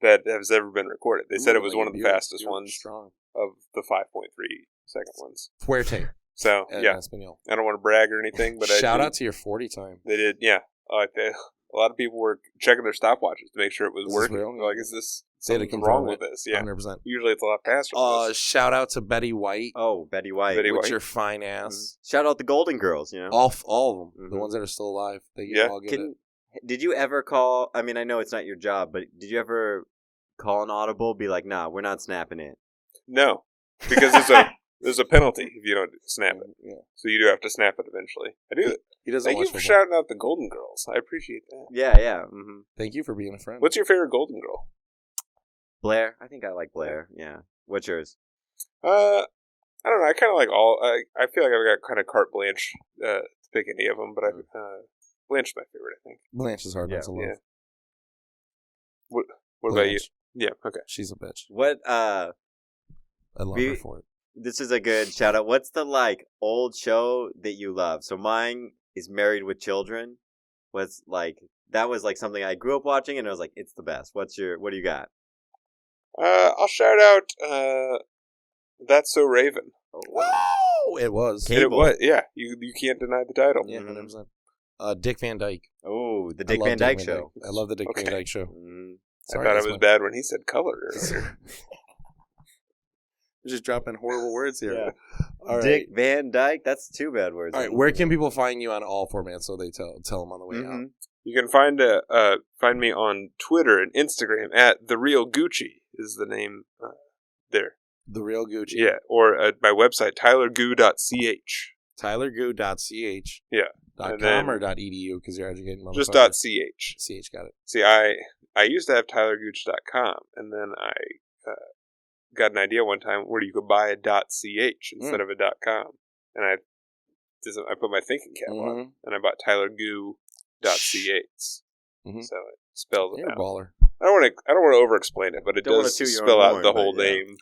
Speaker 3: that has ever been recorded. They said it was one of the fastest ones
Speaker 2: Strong.
Speaker 3: of the 5.3 second ones.
Speaker 2: Fuerte.
Speaker 3: So yeah,
Speaker 2: Espanol.
Speaker 3: I don't want to brag or anything, but
Speaker 2: Shout out to your 40 time.
Speaker 3: They did, yeah. A lot of people were checking their stopwatches to make sure it was
Speaker 2: Is this
Speaker 3: working.
Speaker 2: real?
Speaker 3: They're like, is this
Speaker 2: They had to
Speaker 3: something
Speaker 2: confirm
Speaker 3: wrong
Speaker 2: it.
Speaker 3: with this? Yeah.
Speaker 2: 100%.
Speaker 3: Usually it's a lot faster. than this.
Speaker 2: Shout out to Betty White.
Speaker 1: Oh, Betty White.
Speaker 3: Betty
Speaker 2: with
Speaker 3: White.
Speaker 2: your fine ass.
Speaker 1: Shout out the Golden Girls. You know.
Speaker 2: All of them. The
Speaker 1: Mhm.
Speaker 2: ones that are still alive. They
Speaker 3: Yeah.
Speaker 2: all get it.
Speaker 1: Did you ever call? I mean, I know it's not your job, but did you ever call an audible? Be like, nah, we're not snapping it.
Speaker 3: No, because there's a penalty if you don't snap it.
Speaker 2: Yeah.
Speaker 3: So you do have to snap it eventually. I do it.
Speaker 2: He doesn't
Speaker 3: Thank
Speaker 2: watch
Speaker 3: you for
Speaker 2: football.
Speaker 3: shouting out the Golden Girls. I appreciate that.
Speaker 1: Yeah. Mm-hmm.
Speaker 2: Thank you for being a friend.
Speaker 3: What's your favorite Golden Girl?
Speaker 1: Blair. I think I like Blair. Yeah. What's yours?
Speaker 3: I don't know. I kind of like all. I feel like I've got kind of carte blanche to pick any of them, but Blanche's my favorite. I think.
Speaker 2: Blanche is hard not to love.
Speaker 3: Yeah. What about you?
Speaker 2: Blanche.
Speaker 3: Yeah. Okay.
Speaker 2: She's a bitch.
Speaker 1: What?
Speaker 2: I love her for it.
Speaker 1: This is a good shout out. What's the old show that you love? So mine is Married with Children. That was something I grew up watching, and I was like, it's the best. What do you got?
Speaker 3: I'll shout out That's So Raven.
Speaker 1: Oh,
Speaker 2: Wow! It was.
Speaker 1: Cable.
Speaker 3: It was, yeah. You can't deny the title.
Speaker 2: Yeah, 100%. Dick Van Dyke.
Speaker 1: Oh, the
Speaker 2: I
Speaker 1: Dick
Speaker 2: love
Speaker 1: Van Dyke Show.
Speaker 2: I love the Dick
Speaker 3: Okay.
Speaker 2: Van Dyke Show.
Speaker 1: Mm.
Speaker 3: I thought it was bad when he said color earlier.
Speaker 2: We're just dropping horrible words here.
Speaker 1: Yeah.
Speaker 2: All right.
Speaker 1: Dick Van Dyke. That's two bad words.
Speaker 2: All right. Where can people find you on all formats so they tell them on the way out?
Speaker 3: You can find me on Twitter and Instagram at The Real Gucci is the name there.
Speaker 2: The Real Gooch.
Speaker 3: Yeah, or at my website, tylergoo.ch.
Speaker 2: tylergoo.ch.
Speaker 3: Yeah.
Speaker 2: .com
Speaker 3: And then-
Speaker 2: or .edu because you're educating motherfuckers.
Speaker 3: Just .ch.
Speaker 2: .ch, got it.
Speaker 3: See, I used to have tylergooch.com, and then I got an idea one time where you could buy a .ch instead of a .com, and I put my thinking cap on, and I bought tylergoo.ch.
Speaker 2: Mhm.
Speaker 3: So it spells it
Speaker 2: You're a
Speaker 3: out.
Speaker 2: baller.
Speaker 3: I don't want to over-explain it, but it
Speaker 1: Don't wanna
Speaker 3: does
Speaker 1: toot your
Speaker 3: spell
Speaker 1: own
Speaker 3: out
Speaker 1: horn,
Speaker 3: the
Speaker 1: but
Speaker 3: whole
Speaker 1: yeah.
Speaker 3: name.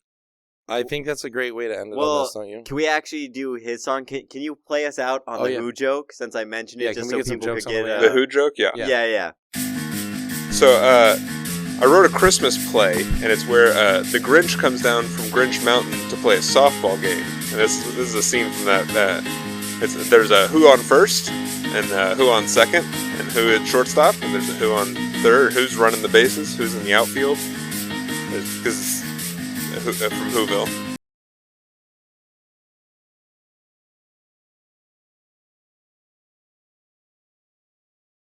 Speaker 2: I think that's a great way to end it on
Speaker 1: Well,
Speaker 2: this, don't you?
Speaker 1: can we actually do his song? Can you play us out on
Speaker 2: Oh,
Speaker 1: the
Speaker 2: yeah.
Speaker 1: Who joke since I mentioned it?
Speaker 2: Yeah,
Speaker 1: just
Speaker 2: can we
Speaker 1: so
Speaker 2: get some
Speaker 1: people
Speaker 2: jokes
Speaker 1: could
Speaker 2: on the
Speaker 1: get
Speaker 2: way
Speaker 3: The Who joke? Yeah.
Speaker 1: Yeah.
Speaker 3: So, I wrote a Christmas play, and it's where the Grinch comes down from Grinch Mountain to play a softball game. And this is a scene from that. There's a Who on first, and Who on second, and Who at shortstop, and there's a Who on third, who's running the bases, who's in the outfield. because from Whoville.